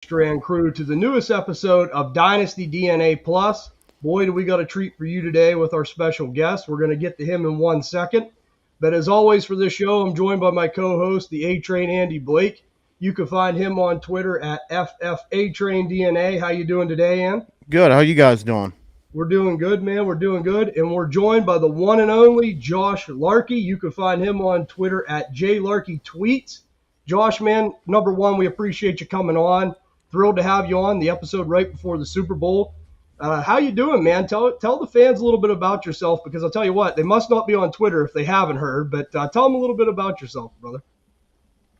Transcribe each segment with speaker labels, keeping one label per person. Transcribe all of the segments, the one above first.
Speaker 1: Strand crew to the newest episode of Dynasty DNA Plus. Boy, do we got a treat for you today with our special guest. We're going to get to him in 1 second. But as always for this show, I'm joined by my co-host, the A-Train Andy Blake. You can find him on Twitter at FFATrainDNA. How you doing today, Ann?
Speaker 2: Good. How you guys doing?
Speaker 1: We're doing good, man. We're doing good. And we're joined by the one and only Josh Larky. You can find him on Twitter at JLarkyTweets. Josh, man, number one, we appreciate you coming on. Thrilled to have you on the episode right before the Super Bowl. How you doing, man? Tell the fans a little bit about yourself, because I'll tell you what, they must not be on Twitter if they haven't heard, but tell them a little bit about yourself, brother.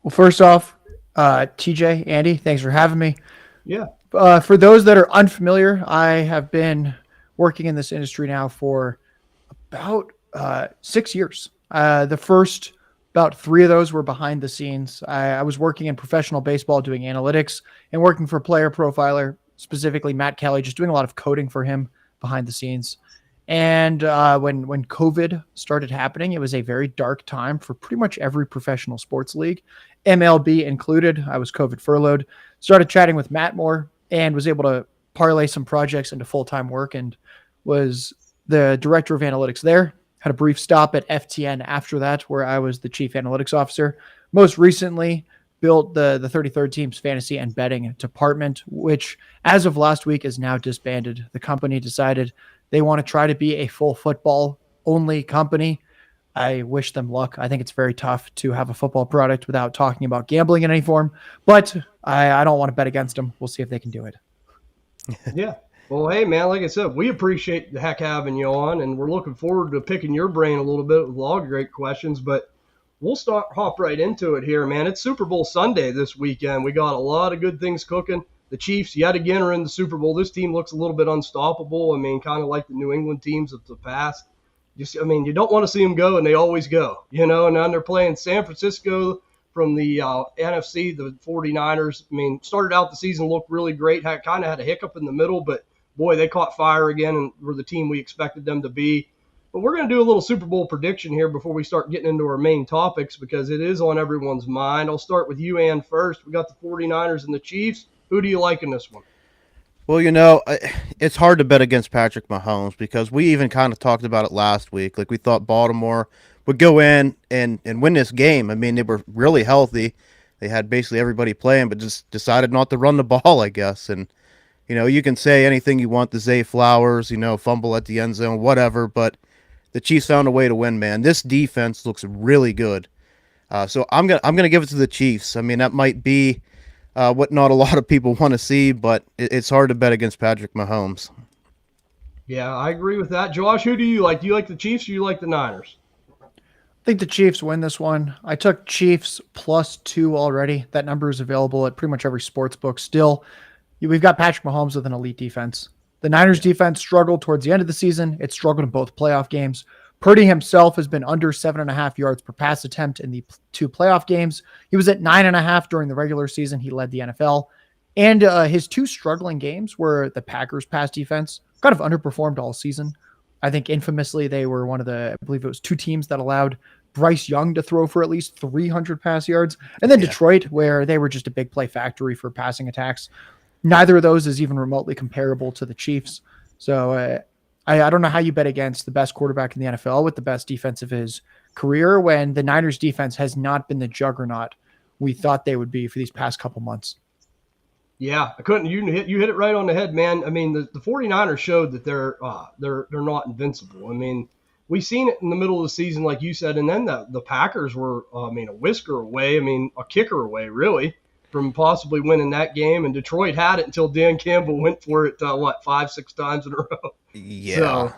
Speaker 3: Well, first off, TJ, Andy, thanks for having me.
Speaker 1: Yeah.
Speaker 3: For those that are unfamiliar, I have been working in this industry now for about 6 years. The first about 3 of those were behind the scenes. I was working in professional baseball doing analytics and working for Player Profiler, specifically Matt Kelly, just doing a lot of coding for him behind the scenes. And when COVID started happening, it was a very dark time for pretty much every professional sports league, MLB included. I was COVID furloughed, started chatting with Matt more, and was able to parlay some projects into full-time work, and was the director of analytics there. Had a brief stop at FTN after that, where I was the chief analytics officer. Most recently, built the 33rd team's fantasy and betting department, which as of last week is now disbanded. The company decided they want to try to be a full football only company. I wish them luck. I think it's very tough to have a football product without talking about gambling in any form, but I don't want to bet against them. We'll see if they can do it.
Speaker 1: Yeah. Well, hey, man, like I said, we appreciate the heck having you on, and we're looking forward to picking your brain a little bit with a lot of great questions, but we'll hop right into it here, man. It's Super Bowl Sunday this weekend. We got a lot of good things cooking. The Chiefs, yet again, are in the Super Bowl. This team looks a little bit unstoppable. I mean, kind of like the New England teams of the past. You don't want to see them go, and they always go, and now they're playing San Francisco from the NFC, the 49ers. I mean, started out the season, looked really great, kind of had a hiccup in the middle, but boy, they caught fire again and were the team we expected them to be. But we're going to do a little Super Bowl prediction here before we start getting into our main topics, because it is on everyone's mind. I'll start with you, Ann, first. We got the 49ers and the Chiefs. Who do you like in this one?
Speaker 2: Well, it's hard to bet against Patrick Mahomes, because we even kind of talked about it last week. Like, we thought Baltimore would go in and win this game. I mean, they were really healthy. They had basically everybody playing, but just decided not to run the ball, I guess. And, you can say anything you want to Zay Flowers, fumble at the end zone, whatever, but the Chiefs found a way to win, man. This defense looks really good. So I'm gonna give it to the Chiefs. I mean, that might be what not a lot of people want to see, but it's hard to bet against Patrick Mahomes.
Speaker 1: Yeah, I agree with that. Josh, who do you like? Do you like the Chiefs or you like the Niners?
Speaker 3: I think the Chiefs win this one. I took Chiefs +2 already. That number is available at pretty much every sports book still. We've got Patrick Mahomes with an elite defense. The Niners defense struggled towards the end of the season. It struggled in both playoff games. Purdy himself has been under 7.5 yards per pass attempt in the 2 playoff games. He was at 9.5 during the regular season. He led the NFL. And his 2 struggling games were the Packers pass defense kind of underperformed all season. I think infamously they were one of I believe it was 2 teams that allowed Bryce Young to throw for at least 300 pass yards. And then Detroit, where they were just a big play factory for passing attacks. Neither of those is even remotely comparable to the Chiefs. So I don't know how you bet against the best quarterback in the NFL with the best defense of his career when the Niners defense has not been the juggernaut we thought they would be for these past couple months.
Speaker 1: Yeah, I couldn't. You hit it right on the head, man. I mean, the 49ers showed that they're not invincible. I mean, we seen it in the middle of the season, like you said, and then the Packers were, a whisker away. I mean, a kicker away, really, from possibly winning that game. And Detroit had it until Dan Campbell went for it, 5-6 times in a row.
Speaker 2: Yeah.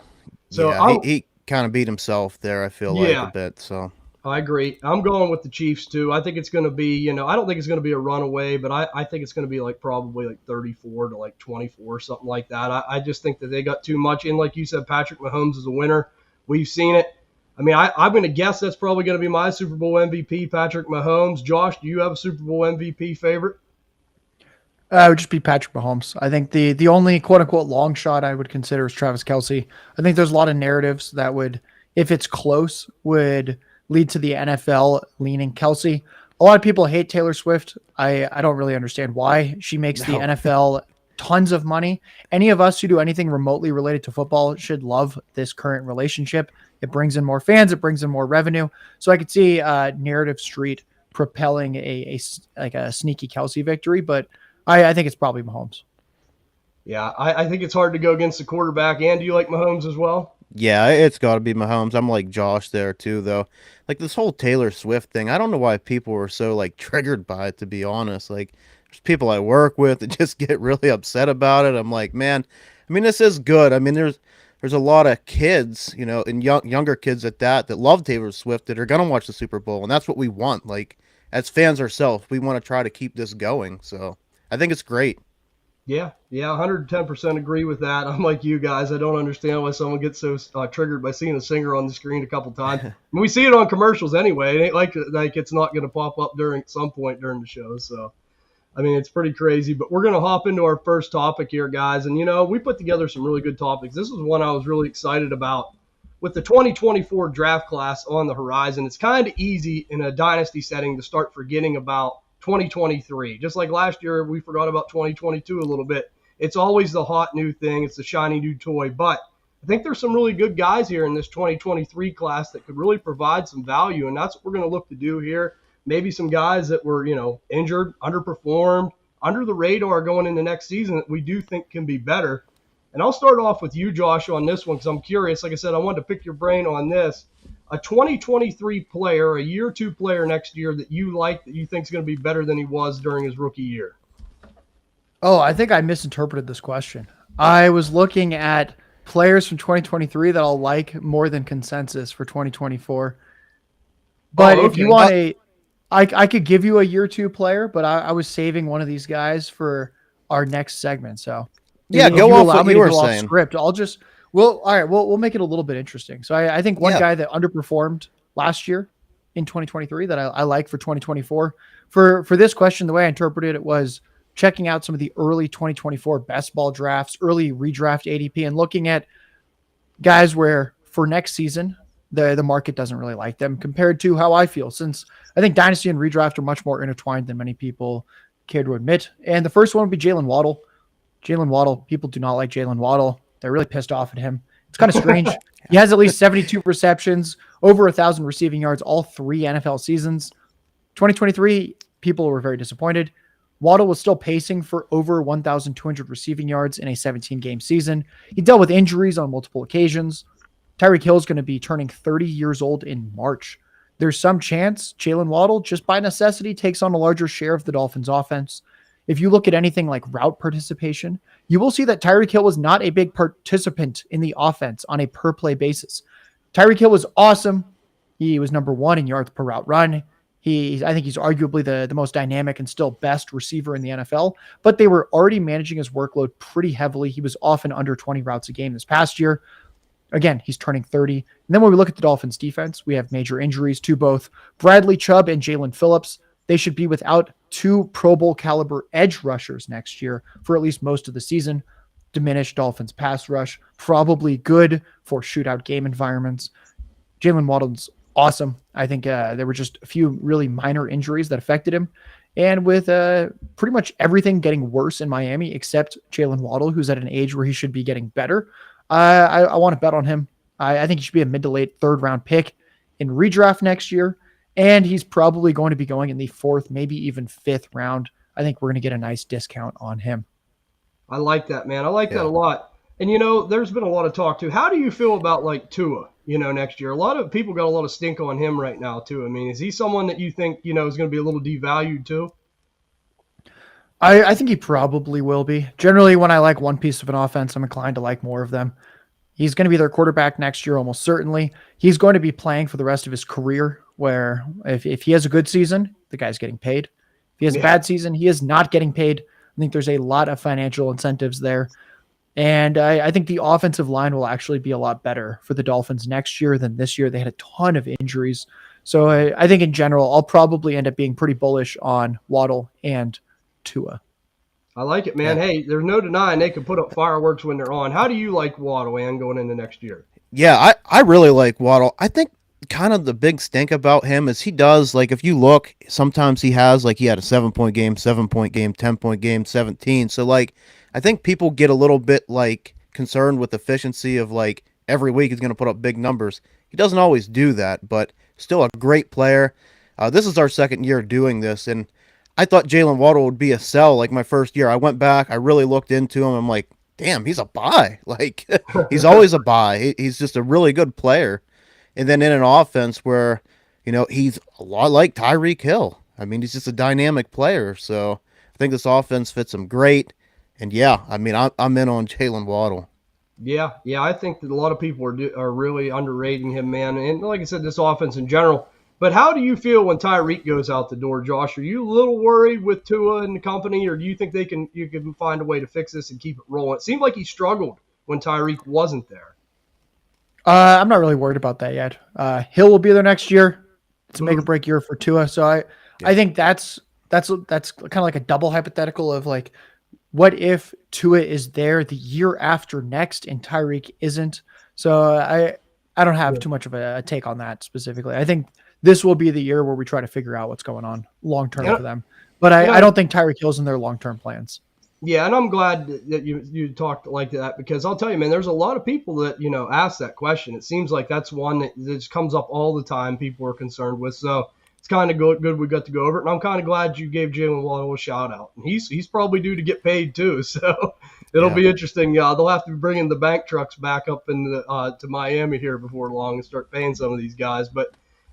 Speaker 2: He kind of beat himself there, I feel like, a bit. So
Speaker 1: I agree. I'm going with the Chiefs, too. I think it's going to be, I don't think it's going to be a runaway, but I think it's going to be probably 34 to 24, something like that. I just think that they got too much. And like you said, Patrick Mahomes is a winner. We've seen it. I mean, I'm going to guess that's probably going to be my Super Bowl MVP, Patrick Mahomes. Josh, do you have a Super Bowl MVP favorite?
Speaker 3: It would just be Patrick Mahomes. I think the only quote-unquote long shot I would consider is Travis Kelce. I think there's a lot of narratives that would, if it's close, would lead to the NFL leaning Kelce. A lot of people hate Taylor Swift. I don't really understand why. She makes the NFL tons of money. Any of us who do anything remotely related to football should love this current relationship. It brings in more fans. It brings in more revenue. So I could see Narrative Street propelling a sneaky Kelsey victory, but I think it's probably Mahomes.
Speaker 1: Yeah, I think it's hard to go against the quarterback. And do you like Mahomes as well?
Speaker 2: Yeah, it's got to be Mahomes. I'm like Josh there too, though. Like this whole Taylor Swift thing, I don't know why people were so like triggered by it. To be honest, like there's people I work with that just get really upset about it. I'm like, man, I mean, this is good. I mean, there's a lot of kids, you know, and younger kids at that love Taylor Swift that are gonna watch the Super Bowl, and that's what we want. Like as fans ourselves, we want to try to keep this going. So I think it's great.
Speaker 1: Yeah, 110% agree with that. I'm like you guys. I don't understand why someone gets so triggered by seeing a singer on the screen a couple times. I mean, we see it on commercials anyway. It ain't like it's not going to pop up during some point during the show. So, I mean, it's pretty crazy. But we're going to hop into our first topic here, guys. And, you know, we put together some really good topics. This is one I was really excited about. With the 2024 draft class on the horizon, it's kind of easy in a dynasty setting to start forgetting about 2023. Just like last year, we forgot about 2022 a little bit. It's always the hot new thing. It's the shiny new toy. But I think there's some really good guys here in this 2023 class that could really provide some value. And that's what we're going to look to do here. Maybe some guys that were, you know, injured, underperformed, under the radar going into next season that we do think can be better. And I'll start off with you, Josh, on this one because I'm curious. Like I said, I wanted to pick your brain on this. A 2023 player, a year two player next year that you like, that you think is going to be better than he was during his rookie year?
Speaker 3: Oh, I think I misinterpreted this question. I was looking at players from 2023 that I'll like more than consensus for 2024. But if you want I could give you a year two player, but I was saving one of these guys for our next segment. So
Speaker 2: yeah, go off what you were saying.
Speaker 3: Script. We'll make it a little bit interesting. So I think one guy that underperformed last year in 2023 that I like for 2024 for this question, the way I interpreted it was checking out some of the early 2024 best ball drafts, early redraft ADP, and looking at guys where for next season, the market doesn't really like them compared to how I feel, since I think dynasty and redraft are much more intertwined than many people care to admit. And the first one would be Jalen Waddle. People do not like Jalen Waddle. They're really pissed off at him. It's kind of strange. He has at least 72 receptions, over 1,000 receiving yards, all 3 NFL seasons. 2023, people were very disappointed. Waddle was still pacing for over 1,200 receiving yards in a 17-game season. He dealt with injuries on multiple occasions. Tyreek Hill is going to be turning 30 years old in March. There's some chance Jalen Waddle, just by necessity, takes on a larger share of the Dolphins' offense. If you look at anything like route participation, you will see that Tyreek Hill was not a big participant in the offense on a per-play basis. Tyreek Hill was awesome. He was number 1 in yards per route run. I think he's arguably the most dynamic and still best receiver in the NFL, but they were already managing his workload pretty heavily. He was often under 20 routes a game this past year. Again, he's turning 30. And then when we look at the Dolphins defense, we have major injuries to both Bradley Chubb and Jalen Phillips. They should be without 2 Pro Bowl caliber edge rushers next year for at least most of the season. Diminished Dolphins pass rush, probably good for shootout game environments. Jalen Waddle's awesome. I think there were just a few really minor injuries that affected him. And with pretty much everything getting worse in Miami except Jalen Waddle, who's at an age where he should be getting better, I want to bet on him. I think he should be a mid to late 3rd round pick in redraft next year. And he's probably going to be going in the 4th, maybe even 5th round. I think we're going to get a nice discount on him.
Speaker 1: I like that, man. I like that a lot. And, you know, there's been a lot of talk, too. How do you feel about, like, Tua, you know, next year? A lot of people got a lot of stink on him right now, too. I mean, is he someone that you think, you know, is going to be a little devalued, too?
Speaker 3: I think he probably will be. Generally, when I like one piece of an offense, I'm inclined to like more of them. He's going to be their quarterback next year, almost certainly. He's going to be playing for the rest of his career, where if he has a good season, the guy's getting paid. If he has a bad season, he is not getting paid. I think there's a lot of financial incentives there. And I think the offensive line will actually be a lot better for the Dolphins next year than this year. They had a ton of injuries. So I think in general, I'll probably end up being pretty bullish on Waddle and Tua.
Speaker 1: I like it, man. Yeah. Hey, there's no denying they can put up fireworks when they're on. How do you like Waddle, man, going into next year?
Speaker 2: Yeah, I really like Waddle. I think kind of the big stink about him is he does, like, if you look, sometimes he has, like, he had a 7 point game, 7 point game, 10 point game, 17. So, like, I think people get a little bit, like, concerned with efficiency of, like, every week he's going to put up big numbers. He doesn't always do that, but still a great player. This is our second year doing this, and I thought Jalen Waddle would be a sell like my first year. I went back, I really looked into him. I'm like, damn, he's a buy. Like, he's always a buy. He's just a really good player. And then in an offense where, he's a lot like Tyreek Hill. I mean, he's just a dynamic player. So I think this offense fits him great. And yeah, I mean, I'm in on Jalen Waddle.
Speaker 1: Yeah, I think that a lot of people are really underrating him, man. And like I said, this offense in general. But how do you feel when Tyreek goes out the door, Josh? Are you a little worried with Tua and the company, or do you think you can find a way to fix this and keep it rolling? It seemed like he struggled when Tyreek wasn't there.
Speaker 3: I'm not really worried about that yet. Hill will be there next year. It's a make or break year for Tua. So I think that's kind of like a double hypothetical of like, what if Tua is there the year after next and Tyreek isn't? So I don't have too much of a take on that specifically. I think this will be the year where we try to figure out what's going on long term for them. But I don't think Tyreek Hill's in their long term plans.
Speaker 1: Yeah, and I'm glad that you talked like that, because I'll tell you, man, there's a lot of people that, ask that question. It seems like that's one that just comes up all the time people are concerned with. So it's kind of good we got to go over it. And I'm kind of glad you gave Jalen Waddle a shout out. And he's probably due to get paid too. So it'll be interesting. They'll have to be bringing the bank trucks back up to Miami here before long and start paying some of these guys.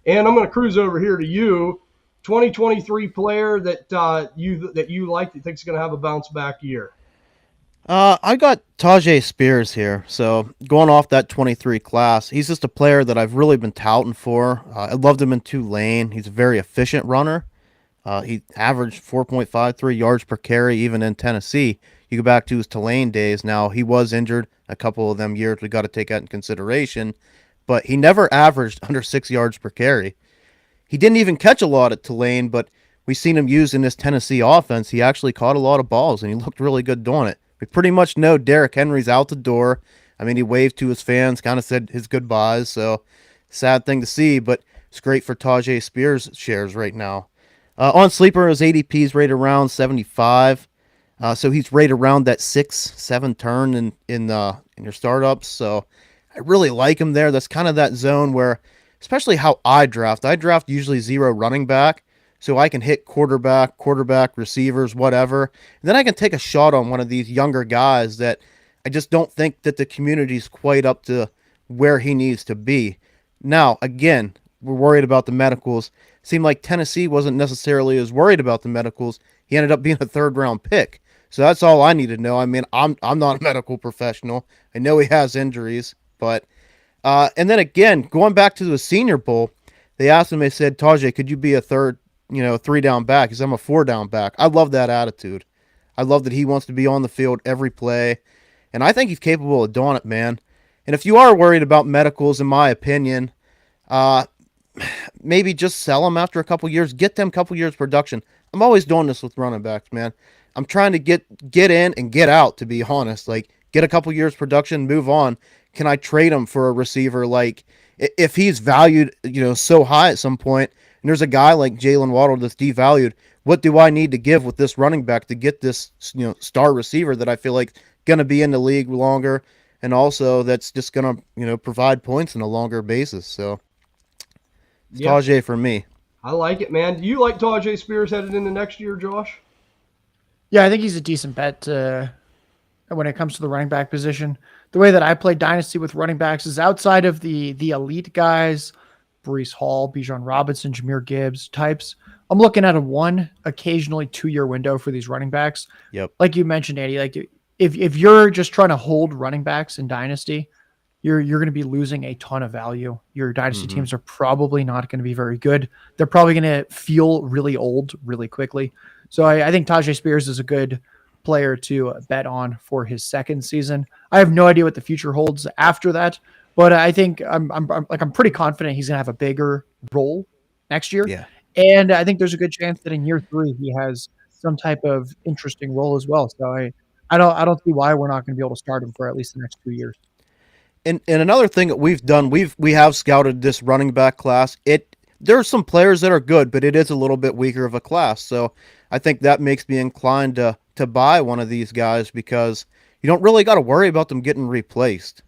Speaker 1: And I'm going to cruise over here to you. 2023 player that you like, that thinks going to have a bounce back year?
Speaker 2: I got Tajay Spears here. So going off that 23 class, he's just a player that I've really been touting for. I loved him in Tulane. He's a very efficient runner. He averaged 4.53 yards per carry even in Tennessee. You go back to his Tulane days. Now, he was injured a couple of them years. We got to take that in consideration. But he never averaged under 6 yards per carry. He didn't even catch a lot at Tulane, but we've seen him use in this Tennessee offense. He actually caught a lot of balls, and he looked really good doing it. We pretty much know Derrick Henry's out the door. I mean, he waved to his fans, kind of said his goodbyes, so sad thing to see, but it's great for Tajay Spears' shares right now. On Sleeper, his ADP is right around 75, so he's right around that 6-7 turn in your startups, so I really like him there. That's kind of that zone where, especially how I draft usually 0 running back, so I can hit quarterback, receivers, whatever. And then I can take a shot on one of these younger guys that I just don't think that the community's quite up to where he needs to be. Now, again, we're worried about the medicals. Seemed like Tennessee wasn't necessarily as worried about the medicals. He ended up being a 3rd-round pick. So that's all I need to know. I mean, I'm not a medical professional. I know he has injuries, but and then again, going back to the Senior Bowl, they asked him, they said, Tajay, could you be a 3-down back? He said, I'm a 4-down back. I love that attitude. I love that he wants to be on the field every play. And I think he's capable of doing it, man. And if you are worried about medicals, in my opinion, maybe just sell them after a couple years. Get them a couple years production. I'm always doing this with running backs, man. I'm trying to get in and get out, to be honest. Like, get a couple years production, move on. Can I trade him for a receiver? Like, if he's valued, so high at some point, and there's a guy like Jalen Waddle that's devalued, what do I need to give with this running back to get this, star receiver that I feel like going to be in the league longer, and also that's just going to, provide points on a longer basis. So, it's Tajay for me.
Speaker 1: I like it, man. Do you like Tajay Spears headed into next year, Josh?
Speaker 3: Yeah, I think he's a decent bet when it comes to the running back position. The way that I play Dynasty with running backs is outside of the elite guys, Breece Hall, Bijan Robinson, Jahmyr Gibbs types. I'm looking at a 1, occasionally 2-year window for these running backs.
Speaker 2: Yep.
Speaker 3: Like you mentioned, Andy, like if you're just trying to hold running backs in Dynasty, you're going to be losing a ton of value. Your Dynasty teams are probably not going to be very good. They're probably going to feel really old really quickly. So I think Tajay Spears is a good player to bet on for his 2nd season. I have no idea what the future holds after that, but I think I'm pretty confident he's gonna have a bigger role next year.
Speaker 2: Yeah.
Speaker 3: And I think there's a good chance that in year 3 he has some type of interesting role as well. So I don't see why we're not going to be able to start him for at least the next 2 years.
Speaker 2: And another thing that we've done, we have scouted this running back class. There are some players that are good, but it is a little bit weaker of a class. So I think that makes me inclined to buy one of these guys because you don't really got to worry about them getting replaced.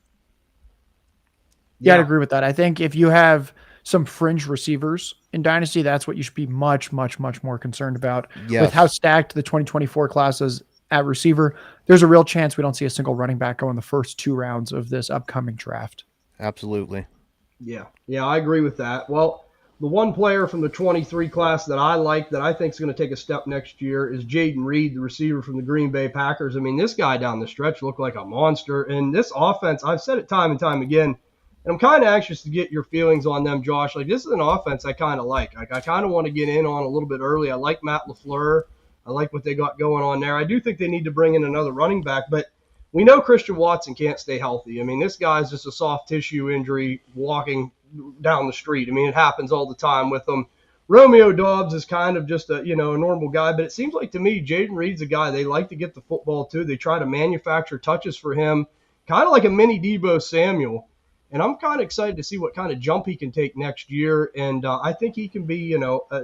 Speaker 3: Yeah, I'd agree with that. I think if you have some fringe receivers in Dynasty, that's what you should be much, much, much more concerned about.
Speaker 2: Yes.
Speaker 3: With how stacked the 2024 class is at receiver, there's a real chance we don't see a single running back go in the first 2 rounds of this upcoming draft.
Speaker 2: Absolutely.
Speaker 1: Yeah, I agree with that. Well, the one player from the 23 class that I like that I think is going to take a step next year is Jaden Reed, the receiver from the Green Bay Packers. I mean, this guy down the stretch looked like a monster. And this offense, I've said it time and time again, and I'm kind of anxious to get your feelings on them, Josh. Like, this is an offense I kind of like. Like, I kind of want to get in on a little bit early. I like Matt LaFleur. I like what they got going on there. I do think they need to bring in another running back, but we know Christian Watson can't stay healthy. I mean, this guy's just a soft tissue injury walking down the street. I mean, it happens all the time with them. Romeo Doubs is kind of just a normal guy, but it seems like to me Jaden Reed's a guy they like to get the football to. They try to manufacture touches for him, kind of like a mini Deebo Samuel. And I'm kind of excited to see what kind of jump he can take next year. And I think he can be,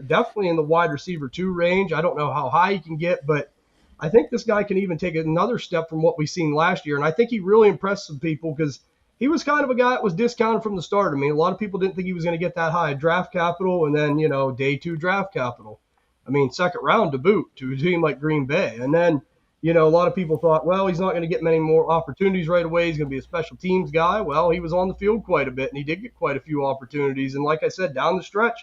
Speaker 1: definitely in the wide receiver 2 range. I don't know how high he can get, but I think this guy can even take another step from what we've seen last year. And I think he really impressed some people because he was kind of a guy that was discounted from the start. I mean, a lot of people didn't think he was going to get that high draft capital and then, day 2 draft capital. I mean, second round to boot to a team like Green Bay. And then, a lot of people thought, well, he's not going to get many more opportunities right away. He's going to be a special teams guy. Well, he was on the field quite a bit, and he did get quite a few opportunities. And like I said, down the stretch,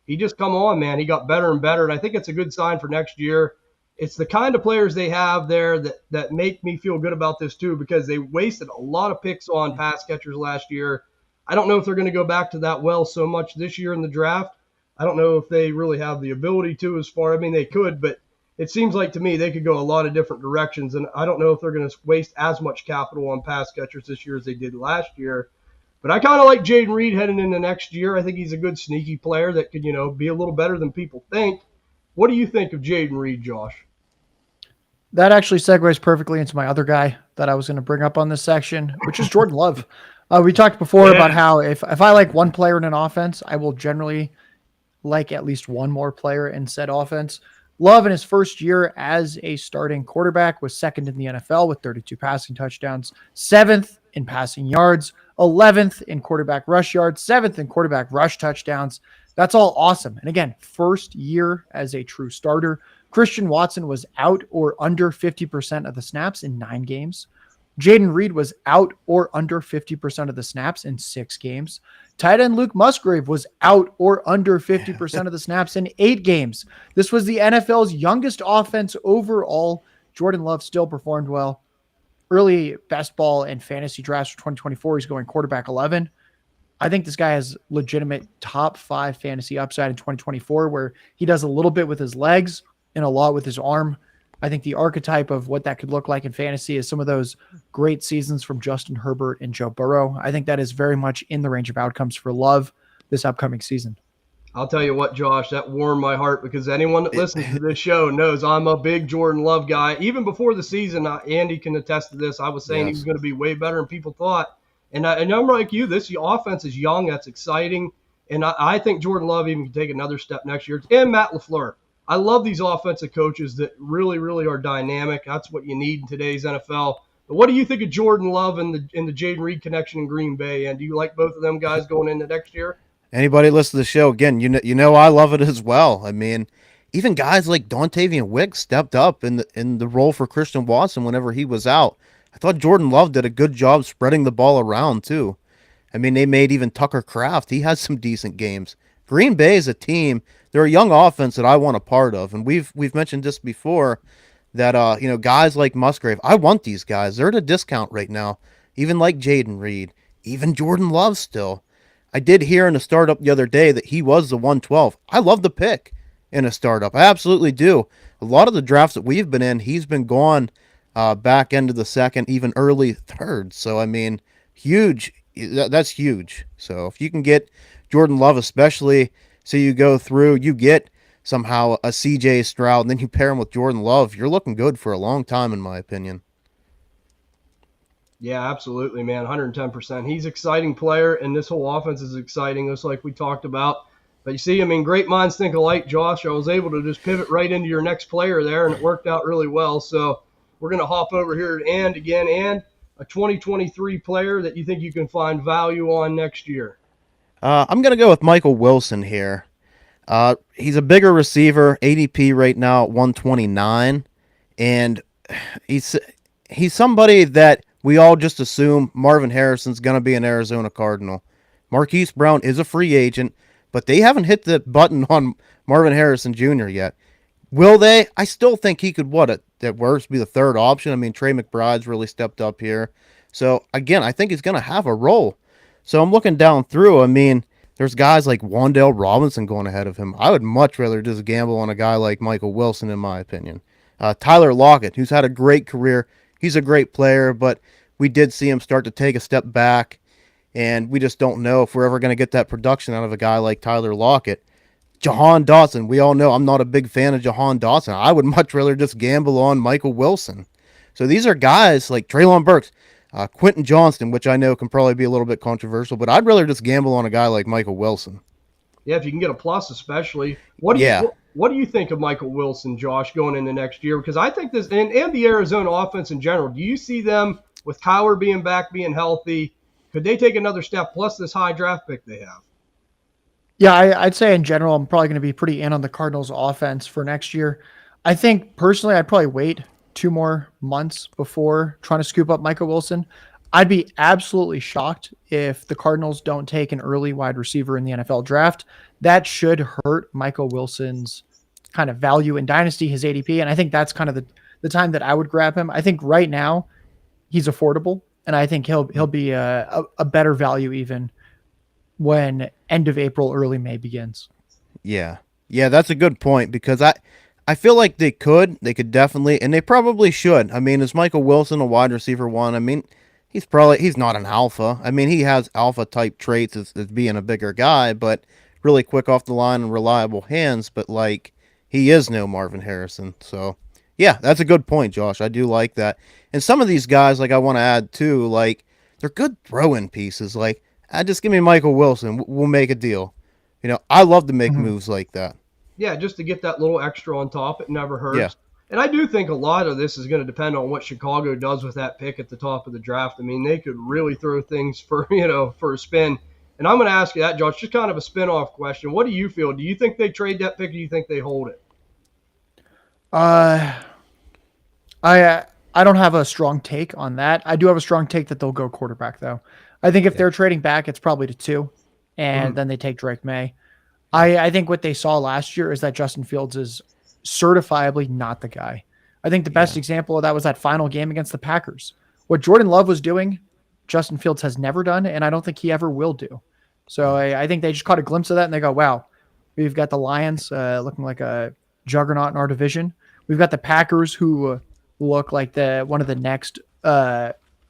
Speaker 1: he just come on, man. He got better and better, and I think it's a good sign for next year. It's the kind of players they have there that make me feel good about this too, because they wasted a lot of picks on pass catchers last year. I don't know if they're going to go back to that well so much this year in the draft. I don't know if they really have the ability to I mean, they could, but it seems like to me they could go a lot of different directions, and I don't know if they're going to waste as much capital on pass catchers this year as they did last year. But I kind of like Jaden Reed heading into next year. I think he's a good sneaky player that could, be a little better than people think. What do you think of Jaden Reed, Josh?
Speaker 3: That actually segues perfectly into my other guy that I was going to bring up on this section, which is Jordan Love. We talked before about how if I like one player in an offense, I will generally like at least one more player in said offense. Love in his first year as a starting quarterback was second in the NFL with 32 passing touchdowns, 7th in passing yards, 11th in quarterback rush yards, 7th in quarterback rush touchdowns. That's all awesome. And again, first year as a true starter. Christian Watson was out or under 50% of the snaps in 9 games. Jaden Reed was out or under 50% of the snaps in 6 games. Tight end Luke Musgrave was out or under 50% of the snaps in 8 games. This was the NFL's youngest offense overall. Jordan Love still performed well. Early best ball and fantasy drafts for 2024, he's going quarterback 11. I think this guy has legitimate top 5 fantasy upside in 2024, where he does a little bit with his legs and a lot with his arm. I think the archetype of what that could look like in fantasy is some of those great seasons from Justin Herbert and Joe Burrow. I think that is very much in the range of outcomes for Love this upcoming season.
Speaker 1: I'll tell you what, Josh, that warmed my heart because anyone that listens to this show knows I'm a big Jordan Love guy. Even before the season, Andy can attest to this. I was saying he was going to be way better than people thought. And I'm like you, this offense is young. That's exciting. And I think Jordan Love even can take another step next year. And Matt LaFleur. I love these offensive coaches that really, really are dynamic. That's what you need in today's NFL. But what do you think of Jordan Love and the Jaden Reed connection in Green Bay? And do you like both of them guys going into next year?
Speaker 2: Anybody listen to the show, again, you know I love it as well. I mean, even guys like Dontavian Wicks stepped up in the role for Christian Watson whenever he was out. I thought Jordan Love did a good job spreading the ball around too. I mean, they made even Tucker Kraft. He has some decent games. Green Bay is a team. They're a young offense that I want a part of, and we've mentioned this before that guys like Musgrave. I want these guys. They're at a discount right now. Even like Jaden Reed, even Jordan Love still. I did hear in a startup the other day that he was the 112. I love the pick in a startup. I absolutely do. A lot of the drafts that we've been in, he's been gone back end of the second, even early third. So I mean, huge. That's huge. So if you can get Jordan Love, especially, so you go through, you get somehow a CJ Stroud, and then you pair him with Jordan Love, you're looking good for a long time, in my opinion.
Speaker 1: Yeah, absolutely, man. 110%. He's an exciting player, and this whole offense is exciting, just like we talked about. But you see, I mean, great minds think alike, Josh. I was able to just pivot right into your next player there, and it worked out really well. So we're going to hop over here to and again, and a 2023 player that you think you can find value on next year.
Speaker 2: I'm going to go with Michael Wilson here. He's a bigger receiver, ADP right now at 129, and he's he's somebody that we all just assume Marvin Harrison's going to be an Arizona Cardinal. Marquise Brown is a free agent, but they haven't hit the button on Marvin Harrison Jr. yet. Will they? I still think he could, at worst, be the third option. I mean, Trey McBride's really stepped up here. So, again, I think he's going to have a role. So I'm looking down through. I mean, there's guys like Wan'Dale Robinson going ahead of him. I would much rather just gamble on a guy like Michael Wilson, in my opinion. Tyler Lockett, who's had a great career. He's a great player, but we did see him start to take a step back, and we just don't know if we're ever going to get that production out of a guy like Tyler Lockett. Jahan Dotson, we all know I'm not a big fan of Jahan Dotson. I would much rather just gamble on Michael Wilson. So these are guys like Treylon Burks, Quentin Johnston, which I know can probably be a little bit controversial, but I'd rather just gamble on a guy like Michael Wilson.
Speaker 1: Yeah, if you can get a plus, especially. What do you think of Michael Wilson, Josh, going into next year? Because I think this, and the Arizona offense in general, do you see them with Kyler being back, being healthy? Could they take another step plus this high draft pick they have?
Speaker 3: Yeah, I'd say in general, I'm probably going to be pretty in on the Cardinals offense for next year. I think personally, I'd probably wait 2 more months before trying to scoop up Michael Wilson. I'd be absolutely shocked if the Cardinals don't take an early wide receiver in the NFL draft. That should hurt Michael Wilson's kind of value in Dynasty, his ADP. And I think that's kind of the time that I would grab him. I think right now he's affordable, and I think he'll be a better value even when end of April, early May begins.
Speaker 2: Yeah. Yeah, that's a good point because I feel like they could definitely, and they probably should. I mean, is Michael Wilson a wide receiver one? I mean, he's not an alpha. I mean, he has alpha type traits as being a bigger guy, but really quick off the line and reliable hands. But like, he is no Marvin Harrison. So yeah, that's a good point, Josh. I do like that. And some of these guys, like I want to add too, like they're good throw-in pieces. Like, just give me Michael Wilson. We'll make a deal. You know, I love to make moves like that.
Speaker 1: Yeah, just to get that little extra on top, it never hurts.
Speaker 2: Yeah.
Speaker 1: And I do think a lot of this is going to depend on what Chicago does with that pick at the top of the draft. I mean, they could really throw things for a spin. And I'm going to ask you that, Josh, just kind of a spin-off question. What do you feel? Do you think they trade that pick, or do you think they hold it?
Speaker 3: I don't have a strong take on that. I do have a strong take that they'll go quarterback, though. I think if they're trading back, it's probably to 2, and then they take Drake May. I think what they saw last year is that Justin Fields is certifiably not the guy. I think the best example of that was that final game against the Packers. What Jordan Love was doing, Justin Fields has never done, and I don't think he ever will do. So I think they just caught a glimpse of that, and they go, wow, we've got the Lions looking like a juggernaut in our division. We've got the Packers who look like one of the next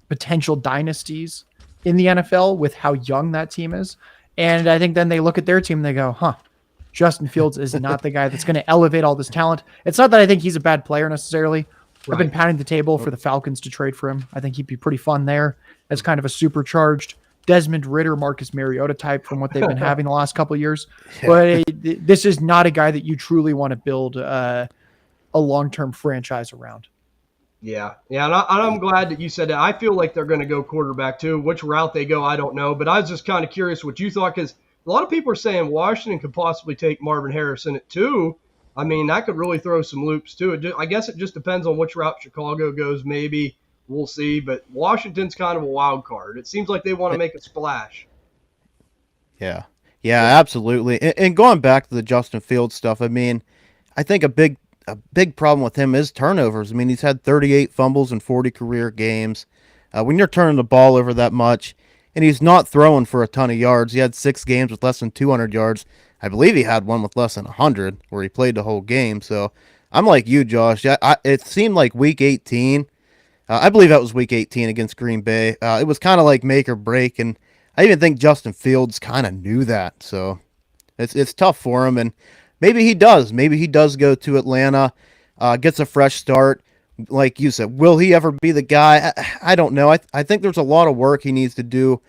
Speaker 3: potential dynasties in the NFL with how young that team is. And I think then they look at their team and they go, Justin Fields is not the guy that's going to elevate all this talent. It's not that I think he's a bad player necessarily. Right. I've been pounding the table for the Falcons to trade for him. I think he'd be pretty fun there as kind of a supercharged Desmond Ridder, Marcus Mariota type from what they've been having the last couple of years. But this is not a guy that you truly want to build a long-term franchise around.
Speaker 1: Yeah, and I'm glad that you said that. I feel like they're going to go quarterback too. Which route they go, I don't know. But I was just kind of curious what you thought, because a lot of people are saying Washington could possibly take Marvin Harrison at 2. I mean, that could really throw some loops too. I guess it just depends on which route Chicago goes. Maybe we'll see. But Washington's kind of a wild card. It seems like they want to make a splash.
Speaker 2: Yeah, absolutely. And going back to the Justin Fields stuff, I mean, I think a big problem with him is turnovers. I mean, he's had 38 fumbles in 40 career games. When you're turning the ball over that much, and he's not throwing for a ton of yards, he had 6 games with less than 200 yards. I believe he had one with less than 100 where he played the whole game. So I'm like you, Josh. It seemed like week 18. I believe that was week 18 against Green Bay. It was kind of like make or break, and I even think Justin Fields kind of knew that. So it's tough for him, and maybe he does. Maybe he does go to Atlanta, gets a fresh start. like you said, will he ever be the guy? I don't know. I think there's a lot of work he needs to do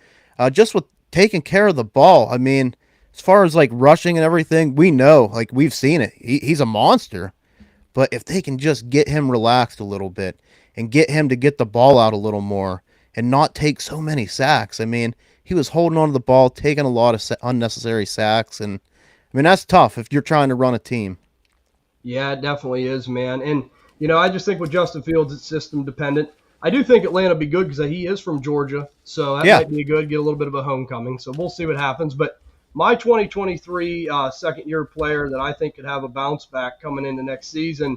Speaker 2: just with taking care of the ball. I mean, as far as like rushing and everything, we know, like we've seen it. He's a monster. But if they can just get him relaxed a little bit and get him to get the ball out a little more and not take so many sacks. I mean, he was holding on to the ball, taking a lot of unnecessary sacks. And I mean, that's tough if you're trying to run a team.
Speaker 1: Yeah, it definitely is, man. And, I just think with Justin Fields, it's system dependent. I do think Atlanta will be good because he is from Georgia. So that
Speaker 2: Yeah.
Speaker 1: might be good, get a little bit of a homecoming. So we'll see what happens. But my 2023 second year player that I think could have a bounce back coming into next season,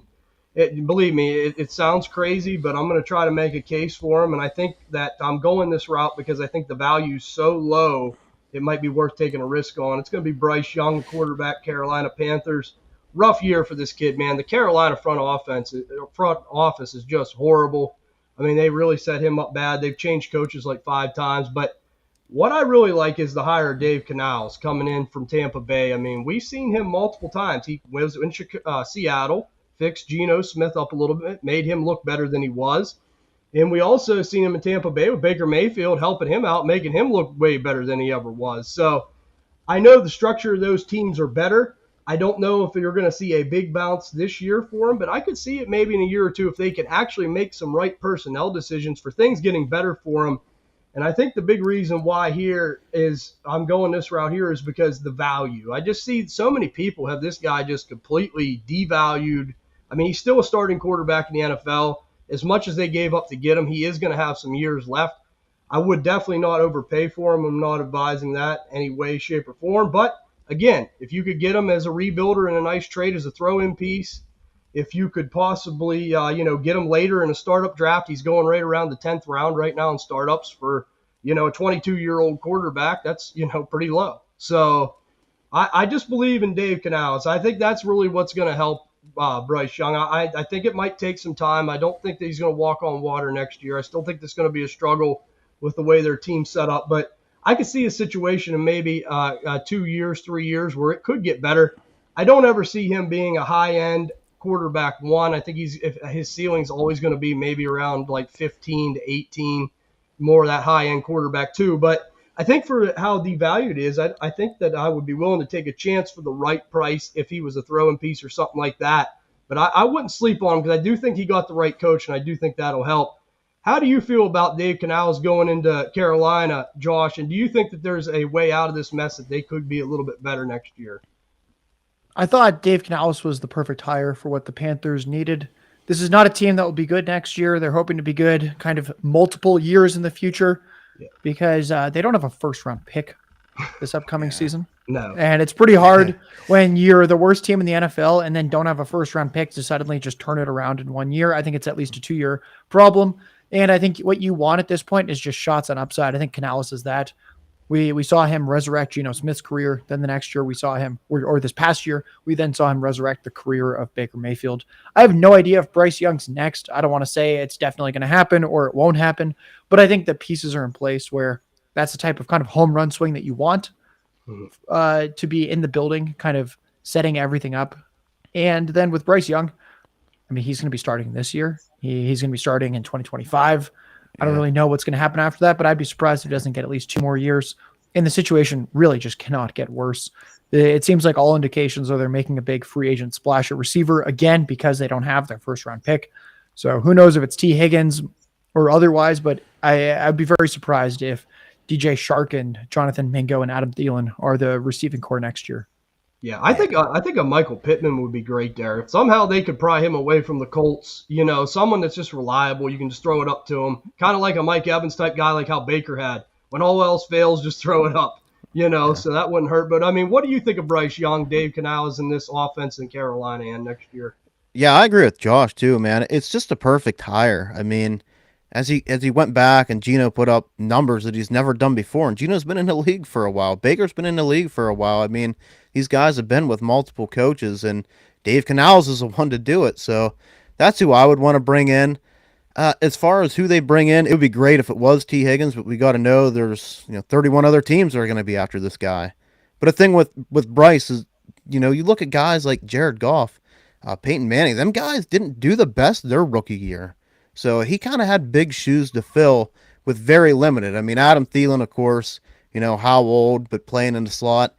Speaker 1: believe me, it sounds crazy, but I'm going to try to make a case for him. And I think that I'm going this route because I think the value is so low, it might be worth taking a risk on. It's going to be Bryce Young, quarterback, Carolina Panthers. Rough year for this kid, man. The Carolina front office is just horrible. I mean, they really set him up bad. They've changed coaches like 5 times. But what I really like is the hire of Dave Canales coming in from Tampa Bay. I mean, we've seen him multiple times. He was in Seattle, fixed Geno Smith up a little bit, made him look better than he was. And we also seen him in Tampa Bay with Baker Mayfield helping him out, making him look way better than he ever was. So I know the structure of those teams are better. I don't know if you're going to see a big bounce this year for them, but I could see it maybe in a year or two if they can actually make some right personnel decisions for things getting better for them. And I think the big reason why here is I'm going this route here is because the value. I just see so many people have this guy just completely devalued. I mean, he's still a starting quarterback in the NFL. As much as they gave up to get him, he is going to have some years left. I would definitely not overpay for him. I'm not advising that any way, shape, or form. But again, if you could get him as a rebuilder in a nice trade as a throw-in piece, if you could possibly, get him later in a startup draft, he's going right around the 10th round right now in startups for, a 22-year-old quarterback. That's, pretty low. So I just believe in Dave Canales. I think that's really what's going to help Bryce Young. I think it might take some time. I don't think that he's going to walk on water next year. I still think there's going to be a struggle with the way their team's set up. But I could see a situation in maybe 2 years, 3 years where it could get better. I don't ever see him being a high-end quarterback one. I think his ceiling's always going to be maybe around like 15 to 18, more of that high-end quarterback two. But I think for how devalued it is, I think that I would be willing to take a chance for the right price if he was a throw-in piece or something like that. But I wouldn't sleep on him because I do think he got the right coach, and I do think that'll help. How do you feel about Dave Canales going into Carolina, Josh? And do you think that there's a way out of this mess that they could be a little bit better next year?
Speaker 3: I thought Dave Canales was the perfect hire for what the Panthers needed. This is not a team that will be good next year. They're hoping to be good kind of multiple years in the future because they don't have a first-round pick this upcoming season.
Speaker 1: No.
Speaker 3: And it's pretty hard when you're the worst team in the NFL and then don't have a first-round pick to suddenly just turn it around in 1 year. I think it's at least a 2-year problem. And I think what you want at this point is just shots on upside. I think Canales is that. We saw him resurrect Geno Smith's career. Then the next year we saw him, or this past year, we then saw him resurrect the career of Baker Mayfield. I have no idea if Bryce Young's next. I don't want to say it's definitely going to happen or it won't happen, but I think the pieces are in place where that's the type of kind of home run swing that you want to be in the building, kind of setting everything up. And then with Bryce Young, I mean, he's going to be starting this year. He's going to be starting in 2025. I don't really know what's going to happen after that, but I'd be surprised if he doesn't get at least 2 more years. And the situation really just cannot get worse. It seems like all indications are they're making a big free agent splash at receiver again because they don't have their first-round pick. So who knows if it's T. Higgins or otherwise, but I'd be very surprised if DJ Shark and Jonathan Mingo and Adam Thielen are the receiving core next year.
Speaker 1: Yeah, I think a Michael Pittman would be great there. If somehow they could pry him away from the Colts, someone that's just reliable, you can just throw it up to him. Kind of like a Mike Evans type guy like how Baker had. When all else fails, just throw it up, so that wouldn't hurt. But, I mean, what do you think of Bryce Young, Dave Canales, in this offense in Carolina and next year?
Speaker 2: Yeah, I agree with Josh too, man. It's just a perfect hire. I mean, as he went back and Geno put up numbers that he's never done before, and Geno's been in the league for a while. Baker's been in the league for a while. I mean, these guys have been with multiple coaches, and Dave Canales is the one to do it. So that's who I would want to bring in. As far as who they bring in, it would be great if it was T. Higgins, but we got to know there's 31 other teams that are going to be after this guy. But the thing with Bryce is, you look at guys like Jared Goff. Peyton Manning, them guys didn't do the best their rookie year. So he kind of had big shoes to fill with very limited. I mean, Adam Thielen, of course, how old, but playing in the slot.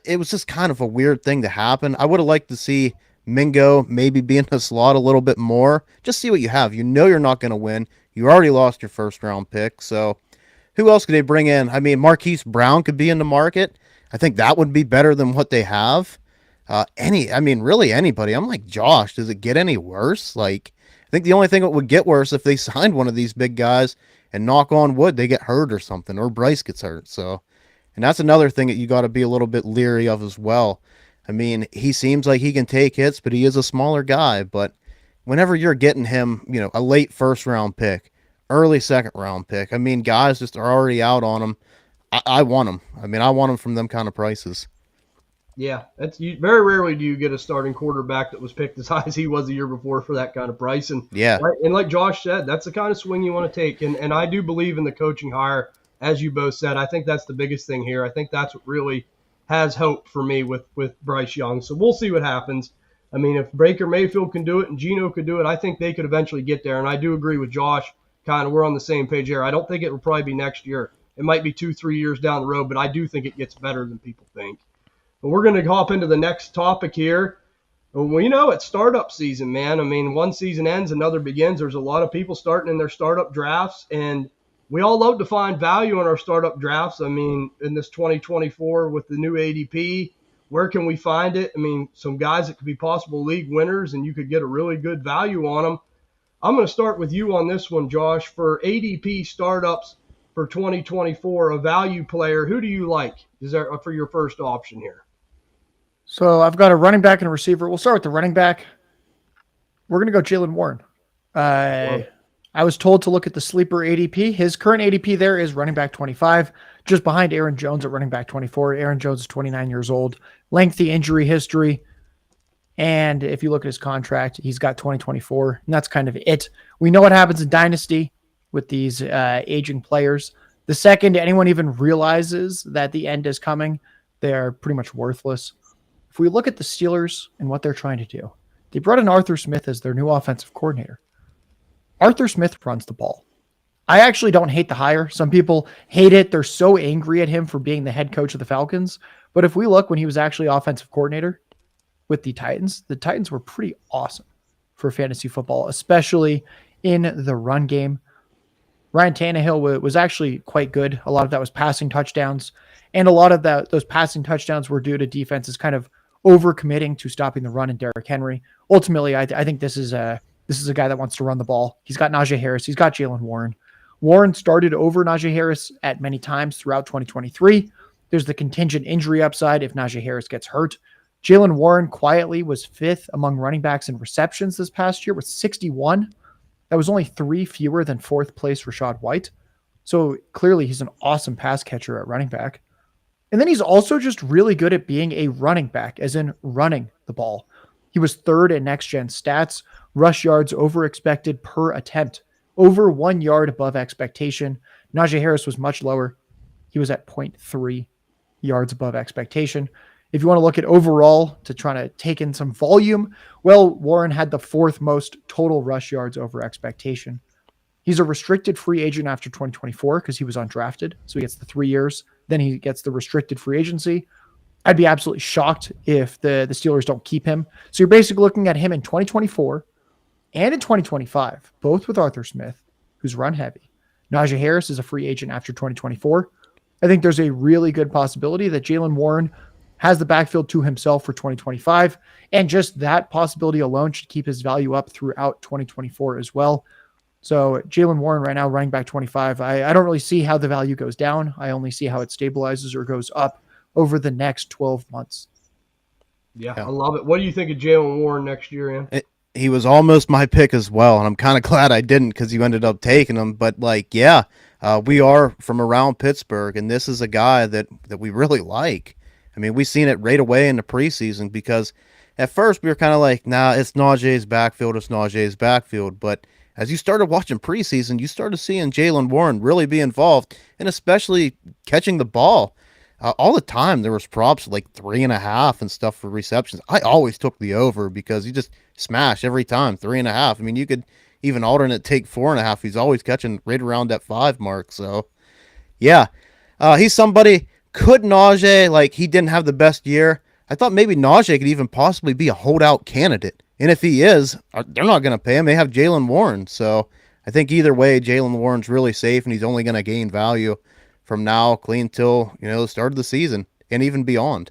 Speaker 2: It was just kind of a weird thing to happen. I would have liked to see Mingo maybe be in the slot a little bit more. Just see what you have. You're not going to win. You already lost your first round pick. So who else could they bring in? I mean, Marquise Brown could be in the market. I think that would be better than what they have. Really anybody. I'm like, Josh, does it get any worse? Like, I think the only thing that would get worse if they signed one of these big guys and knock on wood, they get hurt or something, or Bryce gets hurt. So, and that's another thing that you got to be a little bit leery of as well. I mean, he seems like he can take hits, but he is a smaller guy. But whenever you're getting him, a late first round pick, early second round pick, I mean, guys just are already out on him. I want him. I mean, I want him from them kind of prices.
Speaker 1: Yeah, very rarely do you get a starting quarterback that was picked as high as he was the year before for that kind of price. And
Speaker 2: yeah,
Speaker 1: and like Josh said, that's the kind of swing you want to take. And I do believe in the coaching hire, as you both said. I think that's the biggest thing here. I think that's what really has hope for me with Bryce Young. So we'll see what happens. I mean, if Baker Mayfield can do it and Geno could do it, I think they could eventually get there. And I do agree with Josh. Kind of, we're on the same page here. I don't think it will probably be next year. It might be 2-3 years down the road, but I do think it gets better than people think. But we're going to hop into the next topic here. Well, it's startup season, man. I mean, one season ends, another begins. There's a lot of people starting in their startup drafts, and we all love to find value in our startup drafts. I mean, in this 2024 with the new ADP, where can we find it? I mean, some guys that could be possible league winners, and you could get a really good value on them. I'm going to start with you on this one, Josh. For ADP startups for 2024, a value player, who do you like? Is there for your first option here?
Speaker 3: So I've got a running back and a receiver. We'll start with the running back. We're going to go Jaylen Warren. I was told to look at the sleeper ADP. His current ADP there is running back 25, just behind Aaron Jones at running back 24. Aaron Jones is 29 years old, lengthy injury history. And if you look at his contract, he's got 2024, and that's kind of it. We know what happens in Dynasty with these aging players. The second anyone even realizes that the end is coming, they are pretty much worthless. If we look at the Steelers and what they're trying to do, they brought in Arthur Smith as their new offensive coordinator. Arthur Smith runs the ball. I actually don't hate the hire. Some people hate it. They're so angry at him for being the head coach of the Falcons. But if we look when he was actually offensive coordinator with the Titans were pretty awesome for fantasy football, especially in the run game. Ryan Tannehill was actually quite good. A lot of that was passing touchdowns. And a lot of those passing touchdowns were due to defenses kind of overcommitting to stopping the run in Derrick Henry. Ultimately, I think this is a guy that wants to run the ball. He's got Najee Harris. He's got Jaylen Warren. Warren started over Najee Harris at many times throughout 2023. There's the contingent injury upside if Najee Harris gets hurt. Jaylen Warren quietly was fifth among running backs in receptions this past year with 61. That was only 3 fewer than fourth place Rachaad White. So clearly he's an awesome pass catcher at running back. And then he's also just really good at being a running back, as in running the ball. He was third in next-gen stats, rush yards over expected per attempt, over 1 yard above expectation. Najee Harris was much lower. He was at 0.3 yards above expectation. If you want to look at overall to try to take in some volume, well, Warren had the fourth most total rush yards over expectation. He's a restricted free agent after 2024 because he was undrafted. So he gets the 3 years. Then he gets the restricted free agency. I'd be absolutely shocked if the Steelers don't keep him. So you're basically looking at him in 2024 and in 2025, both with Arthur Smith, who's run heavy. Najee Harris is a free agent after 2024. I think there's a really good possibility that Jaylen Warren has the backfield to himself for 2025. And just that possibility alone should keep his value up throughout 2024 as well. So Jaylen Warren right now running back 25. I don't really see how the value goes down. I only see how it stabilizes or goes up over the next 12 months.
Speaker 1: Yeah, I love it. What do you think of Jaylen Warren next year, Ian?
Speaker 2: He was almost my pick as well, and I'm kind of glad I didn't because you ended up taking him. But, we are from around Pittsburgh, and this is a guy that we really like. I mean, we seen it right away in the preseason because at first we were kind of like, nah, it's Najee's backfield. But as you started watching preseason, you started seeing Jaylen Warren really be involved, and especially catching the ball. all the time there was props like 3.5 and stuff for receptions. I always took the over because he just smashed every time 3.5. I mean, you could even alternate take 4.5. He's always catching right around that 5 mark. So yeah, he's somebody. Could Najee, like, he didn't have the best year. I thought maybe Najee could even possibly be a holdout candidate. And if he is, they're not going to pay him. They have Jalen Warren. So I think either way, Jalen Warren's really safe, and he's only going to gain value from now clean till, the start of the season and even beyond.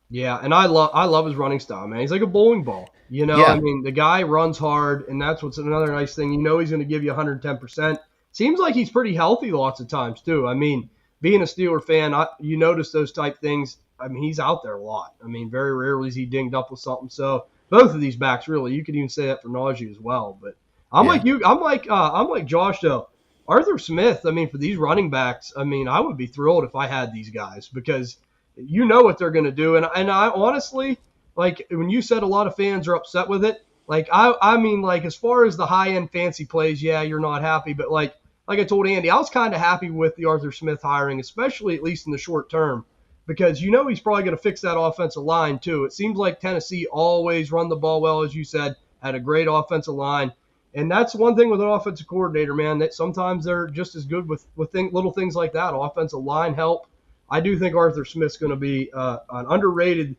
Speaker 1: Yeah, and I love his running style, man. He's like a bowling ball.
Speaker 2: Yeah.
Speaker 1: I mean, the guy runs hard, and that's what's another nice thing. He's going to give you 110%. Seems like he's pretty healthy lots of times, too. I mean, being a Steeler fan, you notice those type things. I mean, he's out there a lot. I mean, very rarely is he dinged up with something. So both of these backs, really, you could even say that for Najee as well. But I'm like you. I'm like Josh though. Arthur Smith. I mean, for these running backs, I mean, I would be thrilled if I had these guys because you know what they're going to do. And I honestly, like when you said a lot of fans are upset with it, like I mean, like as far as the high end fancy plays, yeah, you're not happy, but like I told Andy, I was kind of happy with the Arthur Smith hiring, especially at least in the short term, because he's probably going to fix that offensive line too. It seems like Tennessee always run the ball well, as you said, had a great offensive line. And that's one thing with an offensive coordinator, man, that sometimes they're just as good with little things like that, offensive line help. I do think Arthur Smith's going to be an underrated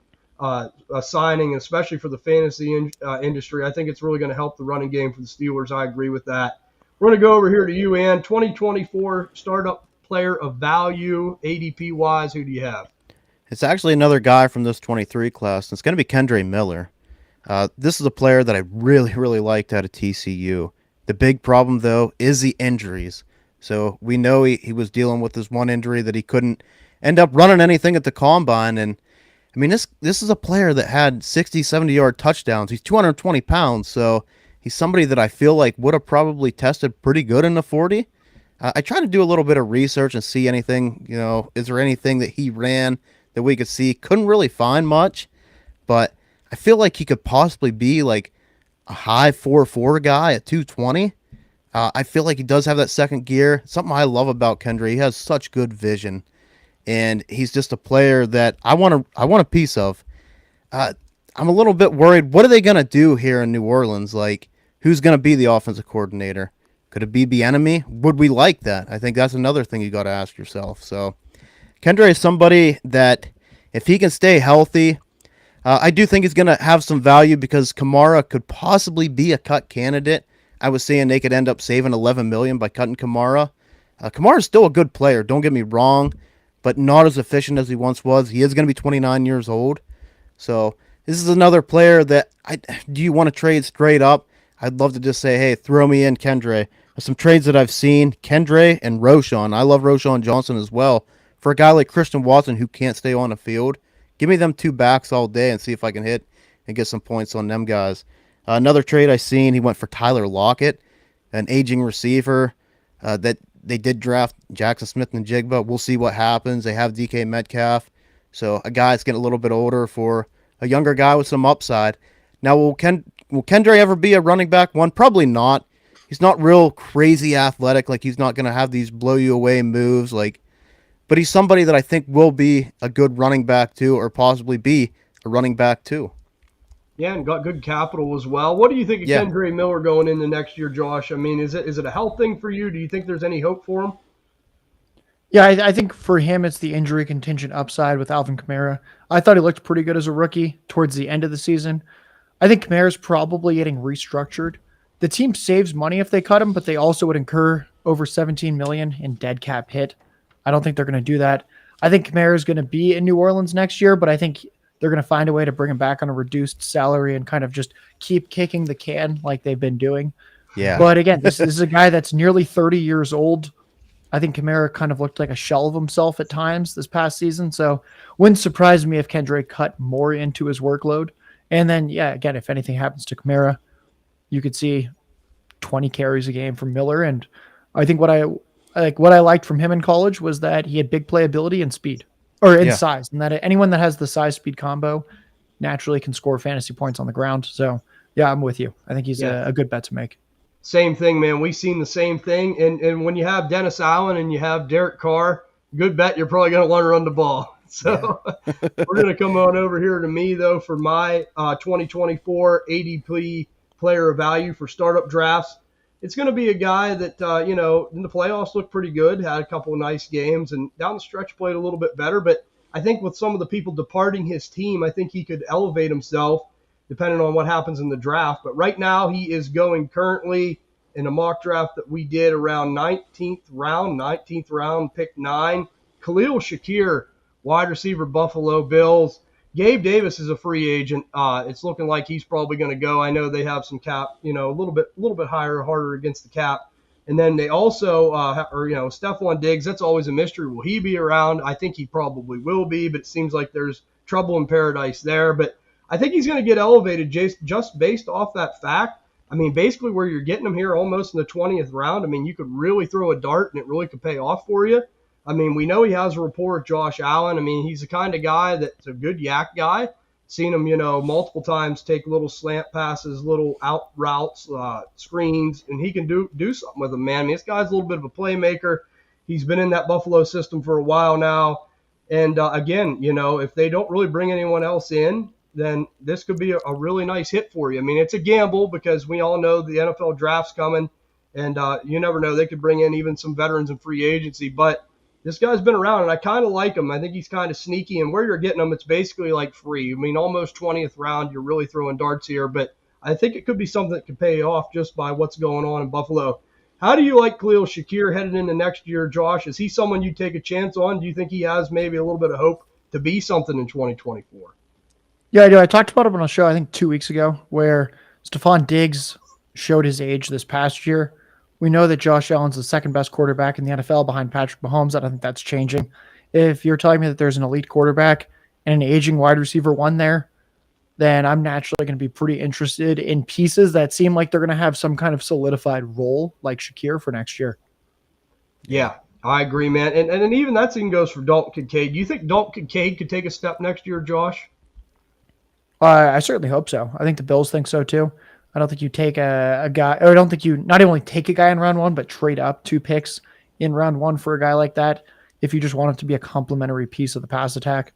Speaker 1: signing, especially for the fantasy industry. I think it's really going to help the running game for the Steelers. I agree with that. We're going to go over here to you, Ann. 2024 startup player of value, ADP-wise, who do you have?
Speaker 2: It's actually another guy from this 23 class. It's going to be Kendre Miller. This is a player that I really, really liked out of TCU. The big problem, though, is the injuries. So we know he was dealing with this one injury that he couldn't end up running anything at the combine. And, I mean, this is a player that had 60, 70-yard touchdowns. He's 220 pounds, so he's somebody that I feel like would have probably tested pretty good in the 40. I tried to do a little bit of research and see anything, is there anything that he ran that we could see? Couldn't really find much, but I feel like he could possibly be like a high 4.4 guy at 220. I feel like he does have that second gear. Something I love about Kendre, he has such good vision, and he's just a player that I want a piece of. I'm a little bit worried. What are they going to do here in New Orleans? Like, who's going to be the offensive coordinator? Could it be Bieniemy? Would we like that? I think that's another thing you got to ask yourself. So, Kendre is somebody that if he can stay healthy, I do think he's going to have some value because Kamara could possibly be a cut candidate. I was saying they could end up saving $11 million by cutting Kamara. Kamara is still a good player, don't get me wrong, but not as efficient as he once was. He is going to be 29 years old. So this is another player that do you want to trade straight up? I'd love to just say, hey, throw me in Kendre. Some trades that I've seen, Kendre and Roschon. I love Roschon Johnson as well. For a guy like Christian Watson who can't stay on the field, give me them two backs all day and see if I can hit and get some points on them guys. Another trade I seen, he went for Tyler Lockett, an aging receiver that they did draft Jackson Smith and Jigba. We'll see what happens. They have DK Metcalf. So a guy that's getting a little bit older for a younger guy with some upside. Now, will Kendre ever be a running back one? Probably not. He's not real crazy athletic. Like, he's not going to have these blow-you-away moves. But he's somebody that I think will be a good running back too, or possibly be a running back too.
Speaker 1: Yeah, and got good capital as well. What do you think of Kendre Miller going into next year, Josh? I mean, is it a health thing for you? Do you think there's any hope for him?
Speaker 3: Yeah, I think for him, it's the injury contingent upside with Alvin Kamara. I thought he looked pretty good as a rookie towards the end of the season. I think Kamara's probably getting restructured. The team saves money if they cut him, but they also would incur over $17 million in dead cap hit. I don't think they're going to do that. I think Kamara's going to be in New Orleans next year, but I think they're going to find a way to bring him back on a reduced salary and kind of just keep kicking the can like they've been doing.
Speaker 2: Yeah.
Speaker 3: But again, this is a guy that's nearly 30 years old. I think Kamara kind of looked like a shell of himself at times this past season. So wouldn't surprise me if Kendre cut more into his workload. And then, again, if anything happens to Kamara, you could see 20 carries a game from Miller. And I think what I liked from him in college was that he had big playability and speed, or in size, and that anyone that has the size speed combo naturally can score fantasy points on the ground. So yeah, I'm with you. I think he's a good bet to make.
Speaker 1: Same thing, man. We've seen the same thing. And when you have Dennis Allen and you have Derek Carr, good bet you're probably going to want to run the ball. So we're going to come on over here to me, though, for my 2024 ADP player of value for startup drafts. It's going to be a guy that, in the playoffs looked pretty good, had a couple of nice games, and down the stretch played a little bit better. But I think with some of the people departing his team, I think he could elevate himself depending on what happens in the draft. But right now he is going currently in a mock draft that we did around 19th round, pick 9. Khalil Shakir, wide receiver, Buffalo Bills. Gabe Davis is a free agent. It's looking like he's probably going to go. I know they have some cap, a little bit harder against the cap. And then they also, Stephon Diggs, that's always a mystery. Will he be around? I think he probably will be, but it seems like there's trouble in paradise there. But I think he's going to get elevated just based off that fact. I mean, basically where you're getting him here almost in the 20th round, I mean, you could really throw a dart and it really could pay off for you. I mean, we know he has a rapport with Josh Allen. I mean, he's the kind of guy that's a good yak guy. Seen him, multiple times take little slant passes, little out routes, screens, and he can do something with them, man. I mean, this guy's a little bit of a playmaker. He's been in that Buffalo system for a while now. And, again, if they don't really bring anyone else in, then this could be a really nice hit for you. I mean, it's a gamble because we all know the NFL draft's coming, and you never know. They could bring in even some veterans in free agency. But this guy's been around, and I kind of like him. I think he's kind of sneaky, and where you're getting him, it's basically like free. I mean, almost 20th round, you're really throwing darts here, but I think it could be something that could pay off just by what's going on in Buffalo. How do you like Khalil Shakir headed into next year, Josh? Is he someone you take a chance on? Do you think he has maybe a little bit of hope to be something in 2024?
Speaker 3: Yeah, I do. I talked about it on a show, I think 2 weeks ago, where Stephon Diggs showed his age this past year. We know that Josh Allen's the second best quarterback in the NFL behind Patrick Mahomes. I don't think that's changing. If you're telling me that there's an elite quarterback and an aging wide receiver one there, then I'm naturally going to be pretty interested in pieces that seem like they're going to have some kind of solidified role like Shakir for next year.
Speaker 1: Yeah, I agree, man. And even that thing goes for Dalton Kincaid. Do you think Dalton Kincaid could take a step next year, Josh?
Speaker 3: I certainly hope so. I think the Bills think so too. I don't think you take a guy, or I don't think you not only take a guy in round 1, but trade up 2 picks in round 1 for a guy like that if you just want him to be a complementary piece of the pass attack.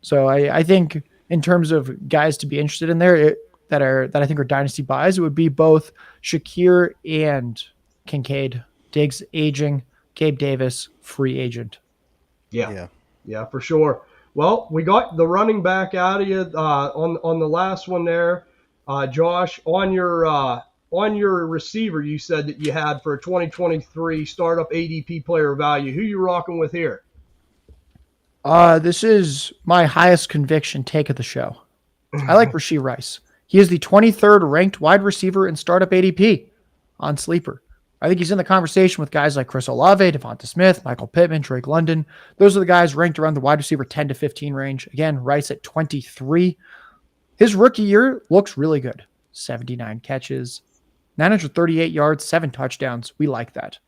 Speaker 3: So I think in terms of guys to be interested in there that I think are dynasty buys, it would be both Shakir and Kincaid. Diggs aging, Gabe Davis free agent.
Speaker 1: Yeah, for sure. Well, we got the running back out of you on the last one there. Josh, on your receiver, you said that you had for a 2023 startup ADP player value. Who you rocking with here?
Speaker 3: This is my highest conviction take of the show. I like Rashee Rice. He is the 23rd ranked wide receiver in startup ADP on Sleeper. I think he's in the conversation with guys like Chris Olave, Devonta Smith, Michael Pittman, Drake London. Those are the guys ranked around the wide receiver 10 to 15 range. Again, Rice at 23. His rookie year looks really good. 79 catches, 938 yards, 7 touchdowns. We like that.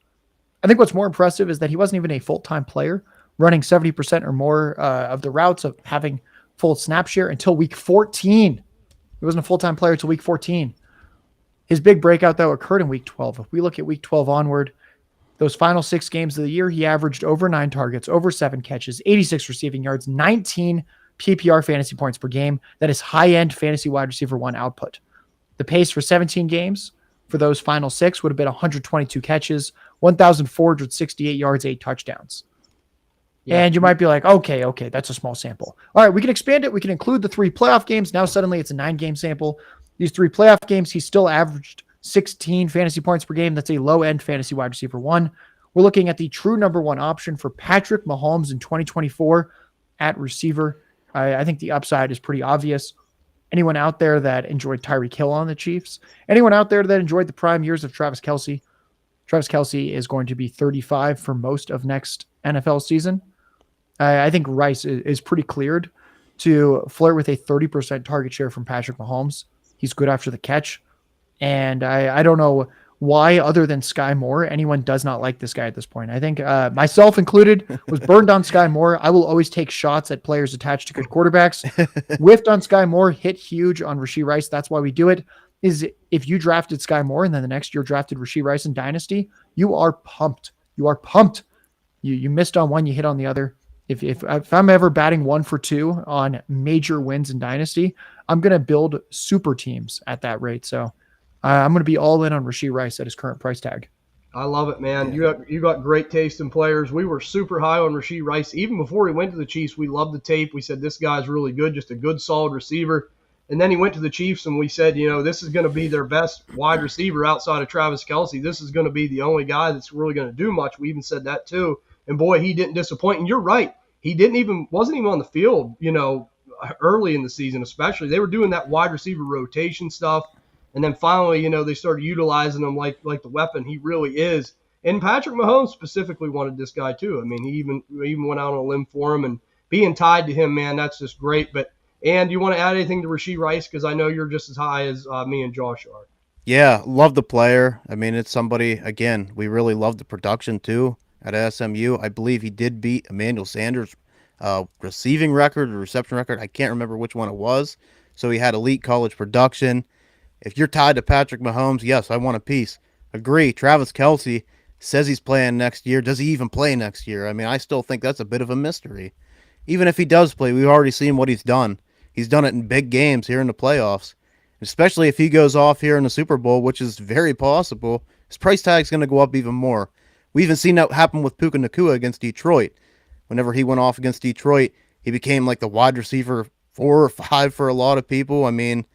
Speaker 3: I think what's more impressive is that he wasn't even a full-time player, running 70% or more of the routes, of having full snap share until week 14. He wasn't a full-time player until week 14. His big breakout, though, occurred in week 12. If we look at week 12 onward, those final 6 games of the year, he averaged over 9 targets, over 7 catches, 86 receiving yards, 19 PPR fantasy points per game. That is high-end fantasy wide receiver 1 output. The pace for 17 games for those final 6 would have been 122 catches, 1,468 yards, 8 touchdowns. Yeah. And you might be like, okay, that's a small sample. All right, we can expand it. We can include the 3 playoff games. Now suddenly it's a 9-game sample. These 3 playoff games, he still averaged 16 fantasy points per game. That's a low-end fantasy wide receiver 1. We're looking at the true number 1 option for Patrick Mahomes in 2024 at receiver. I think the upside is pretty obvious. Anyone out there that enjoyed Tyreek Hill on the Chiefs? Anyone out there that enjoyed the prime years of Travis Kelce? Travis Kelce is going to be 35 for most of next NFL season. I think Rice is pretty cleared to flirt with a 30% target share from Patrick Mahomes. He's good after the catch. And I don't know why, other than Sky Moore, anyone does not like this guy at this point. I think myself included was burned on Sky Moore. I will always take shots at players attached to good quarterbacks. Whiffed on Sky Moore, hit huge on Rashee Rice. That's why we do it. Is if you drafted Sky Moore and then the next year drafted Rashee Rice in Dynasty, you are pumped. You are pumped You missed on one, you hit on the other. If I'm ever batting 1 for 2 on major wins in Dynasty, I'm going to build super teams at that rate. So I'm going to be all in on Rashee Rice at his current price tag.
Speaker 1: I love it, man.
Speaker 2: Yeah.
Speaker 1: You got great taste in players. We were super high on Rashee Rice even before he went to the Chiefs. We loved the tape. We said this guy's really good, just a good, solid receiver. And then he went to the Chiefs, and we said, this is going to be their best wide receiver outside of Travis Kelce. This is going to be the only guy that's really going to do much. We even said that too. And boy, he didn't disappoint. And you're right. He wasn't even on the field, early in the season, especially. They were doing that wide receiver rotation stuff. And then finally, they started utilizing him like the weapon he really is. And Patrick Mahomes specifically wanted this guy too. I mean, he even went out on a limb for him, and being tied to him, man, that's just great. But and do you want to add anything to Rashee Rice? Because I know you're just as high as me and Josh are.
Speaker 2: Yeah, love the player. I mean, it's somebody, again, we really love the production too at SMU. I believe he did beat Emmanuel Sanders' receiving record or reception record. I can't remember which one it was. So he had elite college production. If you're tied to Patrick Mahomes, yes, I want a piece. Agree. Travis Kelce says he's playing next year. Does he even play next year? I mean, I still think that's a bit of a mystery. Even if he does play, we've already seen what he's done. He's done it in big games here in the playoffs. Especially if he goes off here in the Super Bowl, which is very possible, his price tag's going to go up even more. We even seen that happen with Puka Nacua against Detroit. Whenever he went off against Detroit, he became like the wide receiver 4 or 5 for a lot of people. I mean,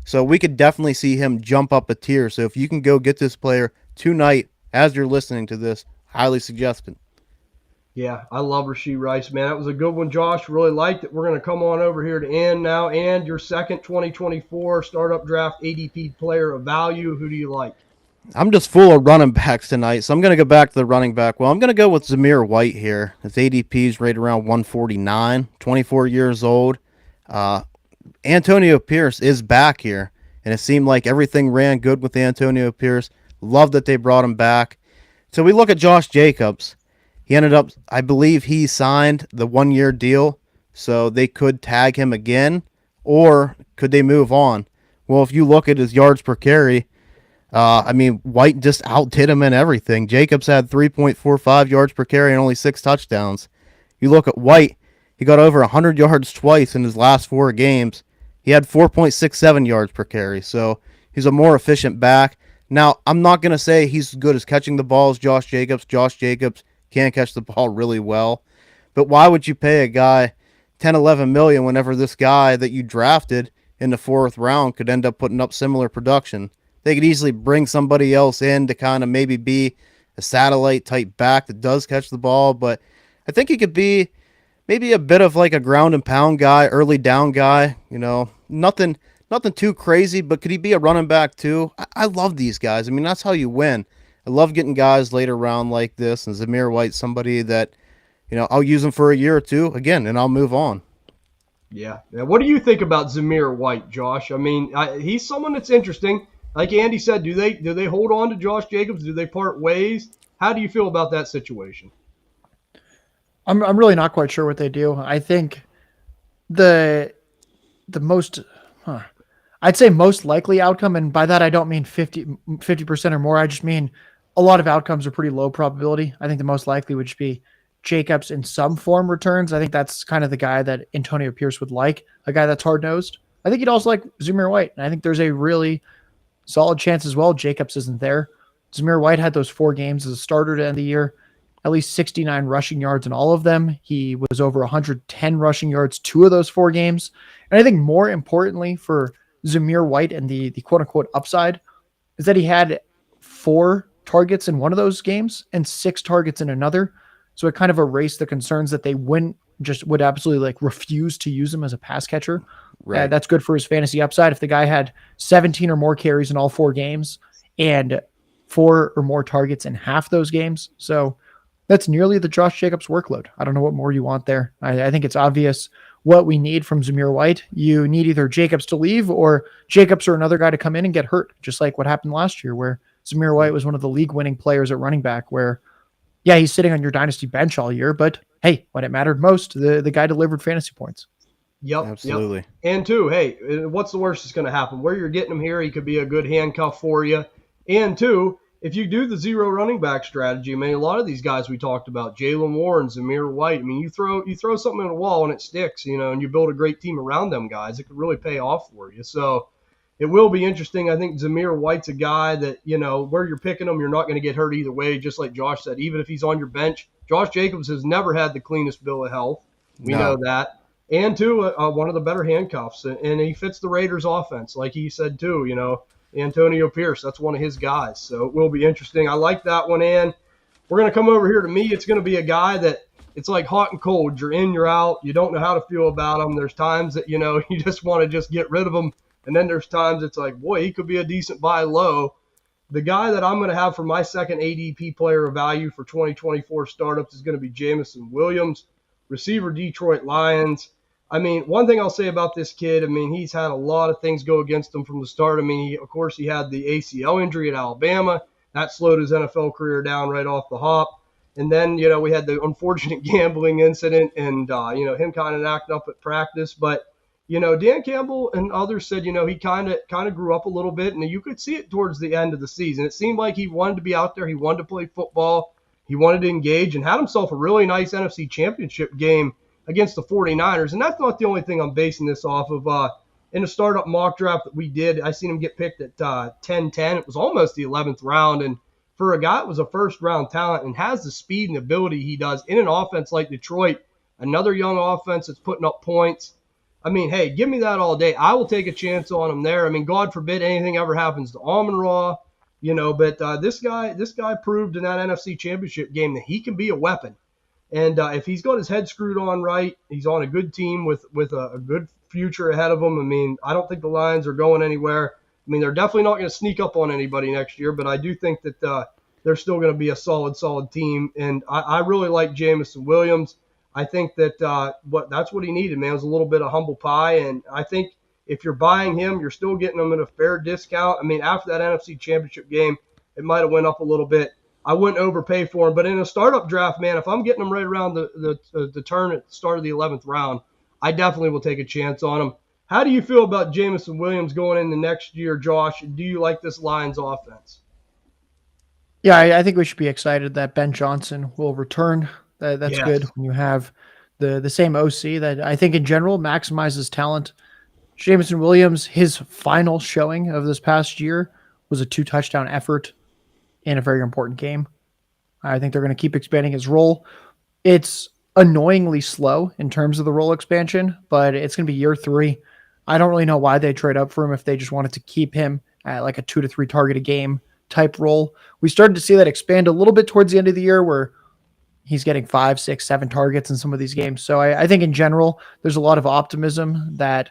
Speaker 2: so we could definitely see him jump up a tier. So if you can go get this player tonight as you're listening to this, highly suggested.
Speaker 1: Yeah, I love Rashee Rice, man. That was a good one, Josh. Really liked it. We're going to come on over here to Ann now. And your second 2024 startup draft ADP player of value. Who do you like?
Speaker 2: I'm just full of running backs tonight, so I'm going to go back to the running back. Well, I'm going to go with Zamir White here. His ADP is right around 149, 24 years old. Antonio Pierce is back here, and it seemed like everything ran good with Antonio Pierce. Love that they brought him back. So we look at Josh Jacobs. He ended up, I believe he signed the 1-year deal, so they could tag him again, or could they move on? Well, if you look at his yards per carry, White just outdid him in everything. Jacobs had 3.45 yards per carry and only 6 touchdowns. You look at White, he got over 100 yards twice in his last 4 games. He had 4.67 yards per carry, so he's a more efficient back. Now, I'm not going to say he's as good as catching the ball as Josh Jacobs. Josh Jacobs can catch the ball really well. But why would you pay a guy 10, 11 million whenever this guy that you drafted in the 4th round could end up putting up similar production? They could easily bring somebody else in to kind of maybe be a satellite type back that does catch the ball, but I think he could be maybe a bit of like a ground and pound guy, early down guy, nothing too crazy, but could he be a running back too? I love these guys. I mean, that's how you win. I love getting guys later round like this, and Zamir White's somebody that, I'll use him for a year or two again, and I'll move on.
Speaker 1: Yeah. What do you think about Zamir White, Josh? I mean, he's someone that's interesting. Like Andy said, do they hold on to Josh Jacobs? Do they part ways? How do you feel about that situation?
Speaker 3: I'm really not quite sure what they do. I think the most, I'd say most likely outcome, and by that I don't mean 50% or more. I just mean a lot of outcomes are pretty low probability. I think the most likely would just be Jacobs in some form returns. I think that's kind of the guy that Antonio Pierce would like, a guy that's hard-nosed. I think he'd also like Zamir White, and I think there's a really solid chance as well Jacobs isn't there. Zamir White had those 4 games as a starter to end the year, at least 69 rushing yards in all of them. He was over 110 rushing yards 2 of those 4 games. And I think more importantly for Zamir White and the quote-unquote upside is that he had 4 targets in one of those games and 6 targets in another. So it kind of erased the concerns that they would absolutely refuse to use him as a pass catcher. Right. That's good for his fantasy upside. If the guy had 17 or more carries in all 4 games and 4 or more targets in half those games. So that's nearly the Josh Jacobs workload. I don't know what more you want there. I think it's obvious what we need from Zamir White. You need either Jacobs to leave or Jacobs or another guy to come in and get hurt, just like what happened last year where Zamir White was one of the league-winning players at running back where, yeah, he's sitting on your dynasty bench all year, but hey, when it mattered most, the guy delivered fantasy points.
Speaker 1: Yep.
Speaker 2: Absolutely.
Speaker 1: Yep. And two, hey, what's the worst that's going to happen? Where you're getting him here, he could be a good handcuff for you. And two, if you do the zero running back strategy, I mean, a lot of these guys we talked about, Jalen Warren, Zamir White, I mean, you throw something on the wall and it sticks, and you build a great team around them guys, it could really pay off for you. So it will be interesting. I think Zamir White's a guy that, where you're picking him, you're not going to get hurt either way, just like Josh said. Even if he's on your bench, Josh Jacobs has never had the cleanest bill of health. We know that. And, too, one of the better handcuffs. And he fits the Raiders' offense, like he said, too, Antonio Pierce, that's one of his guys. So it will be interesting. I like that one. And we're going to come over here to me. It's going to be a guy that it's like hot and cold. You're in, you're out. You don't know how to feel about him. There's times that, you just want to just get rid of him. And then there's times it's like, boy, he could be a decent buy low. The guy that I'm going to have for my second ADP player of value for 2024 startups is going to be Jamison Williams, receiver, Detroit Lions. I mean, one thing I'll say about this kid, I mean, he's had a lot of things go against him from the start. I mean, of course, he had the ACL injury at Alabama. That slowed his NFL career down right off the hop. And then, we had the unfortunate gambling incident and, him kind of acting up at practice. But, Dan Campbell and others said, he kind of grew up a little bit. And you could see it towards the end of the season. It seemed like he wanted to be out there. He wanted to play football. He wanted to engage and had himself a really nice NFC Championship game against the 49ers. And that's not the only thing I'm basing this off of. In a startup mock draft that we did, I seen him get picked at 10-10. It was almost the 11th round. And for a guy that was a first-round talent and has the speed and ability he does in an offense like Detroit, another young offense that's putting up points, I mean, hey, give me that all day. I will take a chance on him there. I mean, God forbid anything ever happens to Amon-Ra, but this guy proved in that NFC Championship game that he can be a weapon. And if he's got his head screwed on right, he's on a good team with a good future ahead of him. I mean, I don't think the Lions are going anywhere. I mean, they're definitely not going to sneak up on anybody next year, but I do think that they're still going to be a solid team. And I really like Jamison Williams. I think that that's what he needed, man, was a little bit of humble pie. And I think if you're buying him, you're still getting him at a fair discount. I mean, after that NFC Championship game, it might have went up a little bit. I wouldn't overpay for him. But in a startup draft, man, if I'm getting him right around the turn at the start of the 11th round, I definitely will take a chance on him. How do you feel about Jamison Williams going into next year, Josh? Do you like this Lions offense?
Speaker 3: Yeah, I think we should be excited that Ben Johnson will return. That's good when you have the same OC that I think in general maximizes talent. Jamison Williams, his final showing of this past year was a 2-touchdown effort in a very important game. I think they're going to keep expanding his role. It's annoyingly slow in terms of the role expansion, but it's going to be year 3. I don't really know why they trade up for him if they just wanted to keep him at like a 2 to 3 target a game type role. We started to see that expand a little bit towards the end of the year where he's getting 5, 6, 7 targets in some of these games. So I think in general, there's a lot of optimism that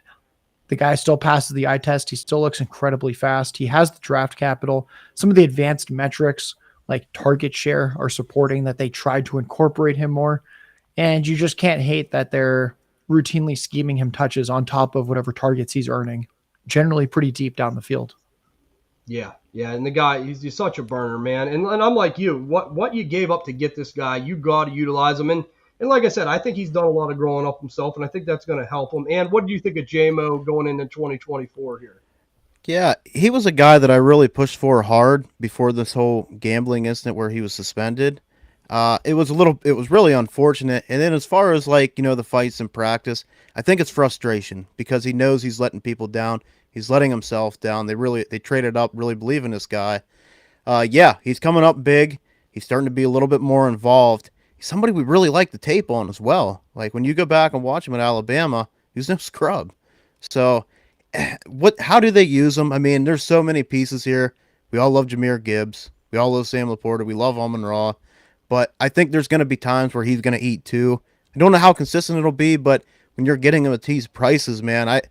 Speaker 3: the guy still passes the eye test. He still looks incredibly fast. He has the draft capital. Some of the advanced metrics like target share are supporting that they tried to incorporate him more. And you just can't hate that they're routinely scheming him touches on top of whatever targets he's earning, generally pretty deep down the field.
Speaker 1: Yeah. And the guy, he's such a burner, man. And I'm like you. What you gave up to get this guy, you got to utilize him. And like I said, I think he's done a lot of growing up himself, and I think that's going to help him. And what do you think of J-Mo going into 2024 here?
Speaker 2: Yeah, he was a guy that I really pushed for hard before this whole gambling incident where he was suspended. It was really unfortunate. And then as far as the fights in practice, I think it's frustration because he knows he's letting people down. He's letting himself down. They traded up, really believe in this guy. He's coming up big. He's starting to be a little bit more involved. He's somebody we really like the tape on as well. Like when you go back and watch him at Alabama, he's no scrub. So how do they use him? I mean, there's so many pieces here. We all love Jahmyr Gibbs. We all love Sam Laporta. We love Amon-Ra. But I think there's going to be times where he's going to eat too. I don't know how consistent it'll be, but when you're getting him at these prices, man, I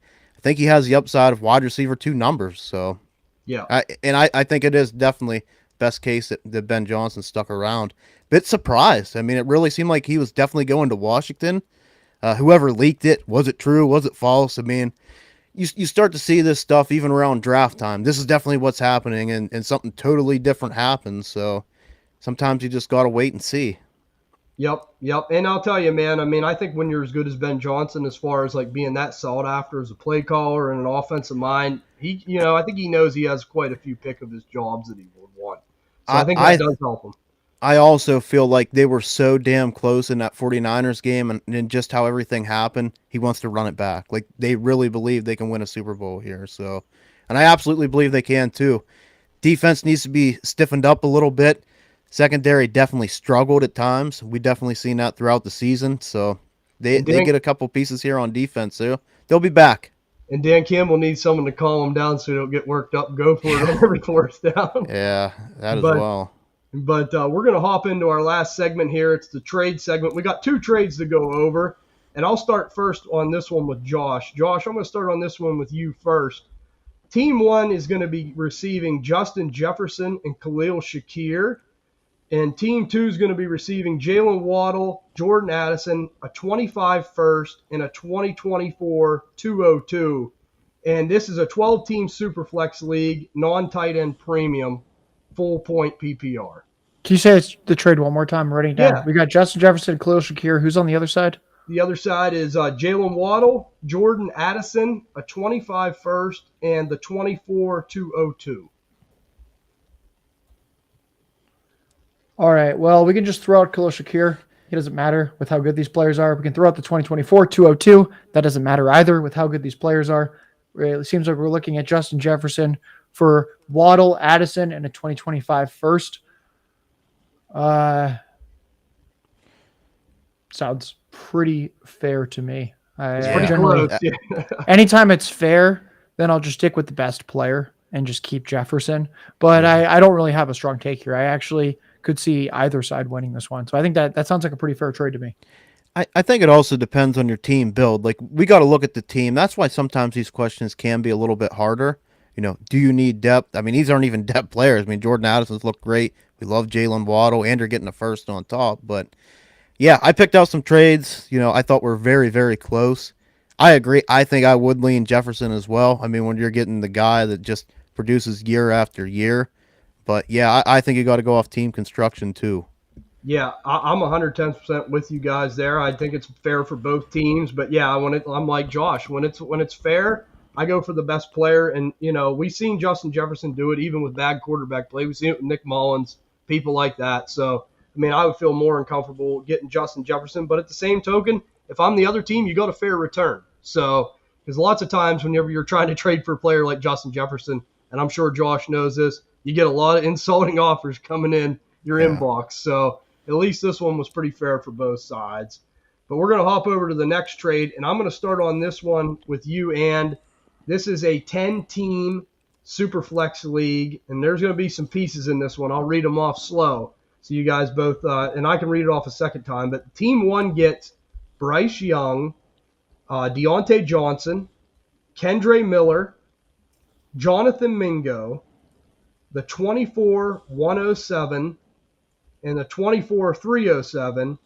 Speaker 2: think he has the upside of wide receiver 2 numbers. So,
Speaker 1: yeah.
Speaker 2: I think it is definitely best case that Ben Johnson stuck around. Bit surprised. I mean, it really seemed like he was definitely going to Washington. Whoever leaked it, was it true? Was it false? I mean, you start to see this stuff even around draft time. This is definitely what's happening, and something totally different happens. So sometimes you just got to wait and see.
Speaker 1: Yep. And I'll tell you, man, I mean, I think when you're as good as Ben Johnson, as far as like being that sought after as a play caller and an offensive mind, I think he knows he has quite a few pick of his jobs that he would want. So I think that does help them.
Speaker 2: I also feel like they were so damn close in that 49ers game and just how everything happened, he wants to run it back. Like, they really believe they can win a Super Bowl here. So, and I absolutely believe they can too. Defense needs to be stiffened up a little bit. Secondary definitely struggled at times. We definitely seen that throughout the season. So they get a couple pieces here on defense too. They'll be back.
Speaker 1: And Dan Campbell needs someone to calm him down so he don't get worked up and go for it on every fourth down.
Speaker 2: Yeah, that as well.
Speaker 1: But we're going to hop into our last segment here. It's the trade segment. We got 2 trades to go over, and I'll start first on this one with Josh. Josh, I'm going to start on this one with you first. Team 1 is going to be receiving Justin Jefferson and Khalil Shakir, and Team 2 is going to be receiving Jalen Waddle, Jordan Addison, a 25 first, and a 2024 202. And this is a 12-team Superflex League, non-tight end premium, full point PPR.
Speaker 3: Can you say the trade one more time? I'm writing it down.
Speaker 1: Yeah.
Speaker 3: We got Justin Jefferson, Khalil Shakir. Who's on the other side?
Speaker 1: The other side is Jalen Waddle, Jordan Addison, a 25 first, and the 24 202.
Speaker 3: All right. Well, we can just throw out Khalil Shakir. It doesn't matter with how good these players are. We can throw out the 2024 202. That doesn't matter either with how good these players are. It seems like we're looking at Justin Jefferson for Waddle, Addison, and a 2025 first. Sounds pretty fair to me.
Speaker 1: It's pretty close. Yeah.
Speaker 3: Anytime it's fair, then I'll just stick with the best player and just keep Jefferson. But I don't really have a strong take here. I actually could see either side winning this one. So I think that sounds like a pretty fair trade to me.
Speaker 2: I think it also depends on your team build. Like, we got to look at the team. That's why sometimes these questions can be a little bit harder. You know, do you need depth? I mean, these aren't even depth players. I mean, Jordan Addison's looked great. We love Jalen Waddle, and you're getting a first on top. But, yeah, I picked out some trades, I thought were very, very close. I agree. I think I would lean Jefferson as well. I mean, when you're getting the guy that just produces year after year. But, yeah, I think you got to go off team construction too.
Speaker 1: Yeah, I'm 110% with you guys there. I think it's fair for both teams. But, yeah, I'm like Josh. When it's fair, I go for the best player. And, we've seen Justin Jefferson do it even with bad quarterback play. We've seen it with Nick Mullins, people like that. So, I mean, I would feel more uncomfortable getting Justin Jefferson. But at the same token, if I'm the other team, you got a fair return. So, because lots of times whenever you're trying to trade for a player like Justin Jefferson, and I'm sure Josh knows this, you get a lot of insulting offers coming in your inbox. So, at least this one was pretty fair for both sides. But we're going to hop over to the next trade, and I'm going to start on this one with you, and this is a 10-team Superflex League, and there's going to be some pieces in this one. I'll read them off slow so you guys both, and I can read it off a second time. But Team 1 gets Bryce Young, Deontay Johnson, Kendre Miller, Jonathan Mingo, the 24-107, and the 24-307.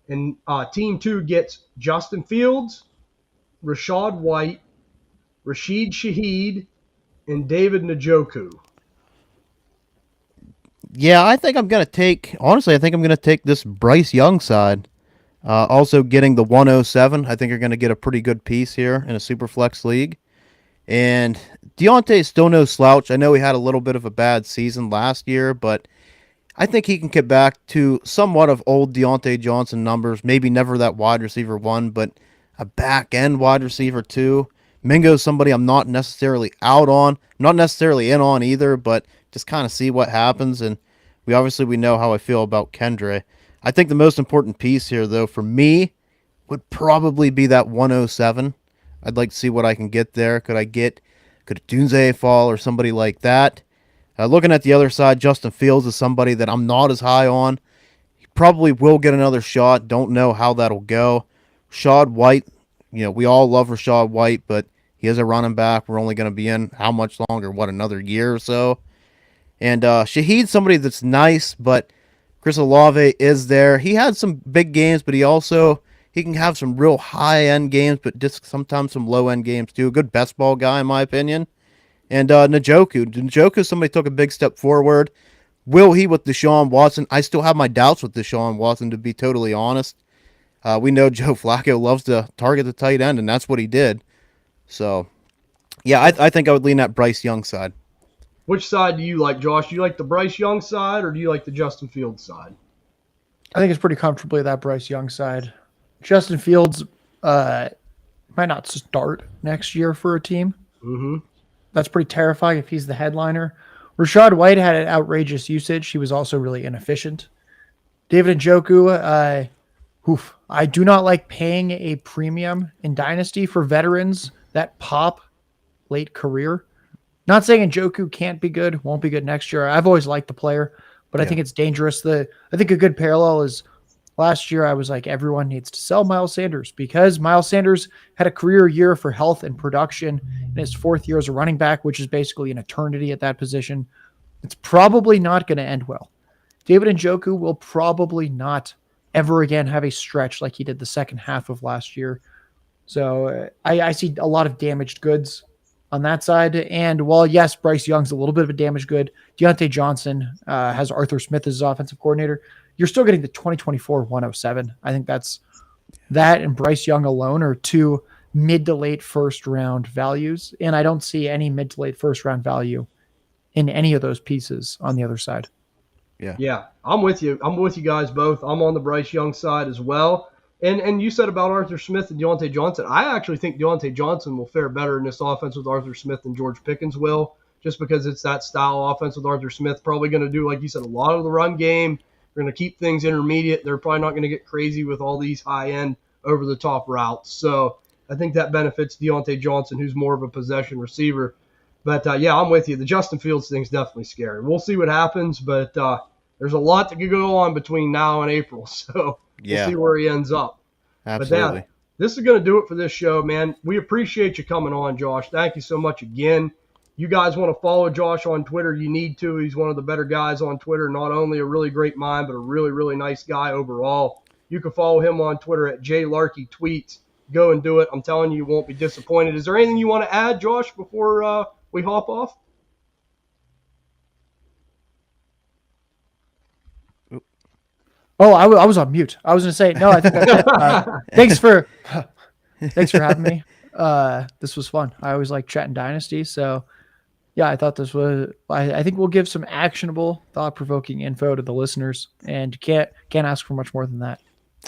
Speaker 1: And Team 2 gets Justin Fields, Rashad White, Rashid Shaheed, and David Njoku.
Speaker 2: Yeah, I think I'm going to take this Bryce Young side. Also getting the 107. I think you're going to get a pretty good piece here in a Superflex League. And Deontay is still no slouch. I know he had a little bit of a bad season last year, but I think he can get back to somewhat of old Deontay Johnson numbers. Maybe never that wide receiver 1, but a back-end wide receiver 2. Mingo's somebody I'm not necessarily out on. Not necessarily in on either, but just kind of see what happens. And we know how I feel about Kendre. I think the most important piece here, though, for me, would probably be that 107. I'd like to see what I can get there. Could Dunze fall or somebody like that? Looking at the other side, Justin Fields is somebody that I'm not as high on. He probably will get another shot. Don't know how that'll go. Rashad White, we all love Rashad White, but he is a running back. We're only going to be in how much longer? Another year or so? And Shaheed's somebody that's nice, but Chris Olave is there. He had some big games, but he can have some real high-end games, but just sometimes some low-end games too. A good best ball guy, in my opinion. And Njoku, somebody took a big step forward. Will he with Deshaun Watson? I still have my doubts with Deshaun Watson, to be totally honest. We know Joe Flacco loves to target the tight end, and that's what he did. So, yeah, I think I would lean that Bryce Young side.
Speaker 1: Which side do you like, Josh? Do you like the Bryce Young side or do you like the Justin Fields side?
Speaker 3: I think it's pretty comfortably that Bryce Young side. Justin Fields might not start next year for a team.
Speaker 1: Mm-hmm.
Speaker 3: That's pretty terrifying if he's the headliner. Rashad White had an outrageous usage. He was also really inefficient. David Njoku, I do not like paying a premium in Dynasty for veterans that pop late career. Not saying Njoku can't be good, won't be good next year. I've always liked the player, but I think it's dangerous. I think a good parallel is last year I was like, everyone needs to sell Miles Sanders because Miles Sanders had a career year for health and production in his 4th year as a running back, which is basically an eternity at that position. It's probably not going to end well. David Njoku will probably not ever again have a stretch like he did the second half of last year. So I see a lot of damaged goods on that side. And while, yes, Bryce Young's a little bit of a damaged good, Deontay Johnson has Arthur Smith as his offensive coordinator. You're still getting the 2024 107. I think that and Bryce Young alone are 2 mid to late first round values. And I don't see any mid to late first round value in any of those pieces on the other side.
Speaker 1: Yeah, I'm with you. I'm with you guys both. I'm on the Bryce Young side as well. And you said about Arthur Smith and Deontay Johnson. I actually think Deontay Johnson will fare better in this offense with Arthur Smith than George Pickens will, just because it's that style offense with Arthur Smith. Probably going to do, like you said, a lot of the run game. They're going to keep things intermediate. They're probably not going to get crazy with all these high-end, over-the-top routes. So I think that benefits Deontay Johnson, who's more of a possession receiver. But, I'm with you. The Justin Fields thing's definitely scary. We'll see what happens, but there's a lot that could go on between now and April. So we'll see where he ends up.
Speaker 2: Absolutely.
Speaker 1: But this is going to do it for this show, man. We appreciate you coming on, Josh. Thank you so much again. You guys want to follow Josh on Twitter, you need to. He's one of the better guys on Twitter. Not only a really great mind, but a really, really nice guy overall. You can follow him on Twitter at JLarkyTweets. Go and do it. I'm telling you, you won't be disappointed. Is there anything you want to add, Josh, before we hop off?
Speaker 3: Oh, I was on mute. I was going to say, no, I think that's it. Thanks for having me. This was fun. I always like chatting Dynasty. So, yeah, I thought this was – I think we'll give some actionable, thought-provoking info to the listeners, and can't ask for much more than that.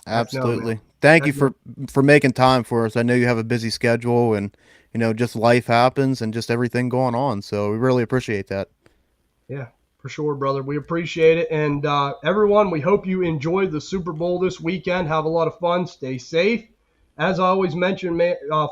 Speaker 2: Absolutely. Thank you for making time for us. I know you have a busy schedule and, just life happens and just everything going on. So we really appreciate that.
Speaker 1: Yeah. For sure, brother. We appreciate it. And everyone, we hope you enjoyed the Super Bowl this weekend. Have a lot of fun. Stay safe. As I always mention,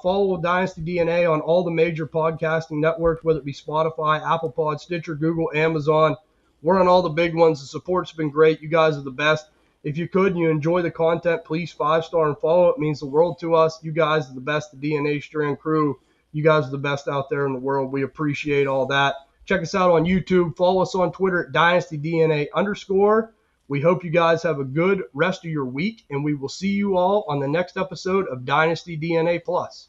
Speaker 1: follow Dynasty DNA on all the major podcasting networks, whether it be Spotify, Apple Pod, Stitcher, Google, Amazon. We're on all the big ones. The support's been great. You guys are the best. If you could and you enjoy the content, please 5-star and follow. It means the world to us. You guys are the best, the DNA Strand crew. You guys are the best out there in the world. We appreciate all that. Check us out on YouTube. Follow us on Twitter at DynastyDNA_. We hope you guys have a good rest of your week, and we will see you all on the next episode of Dynasty DNA Plus.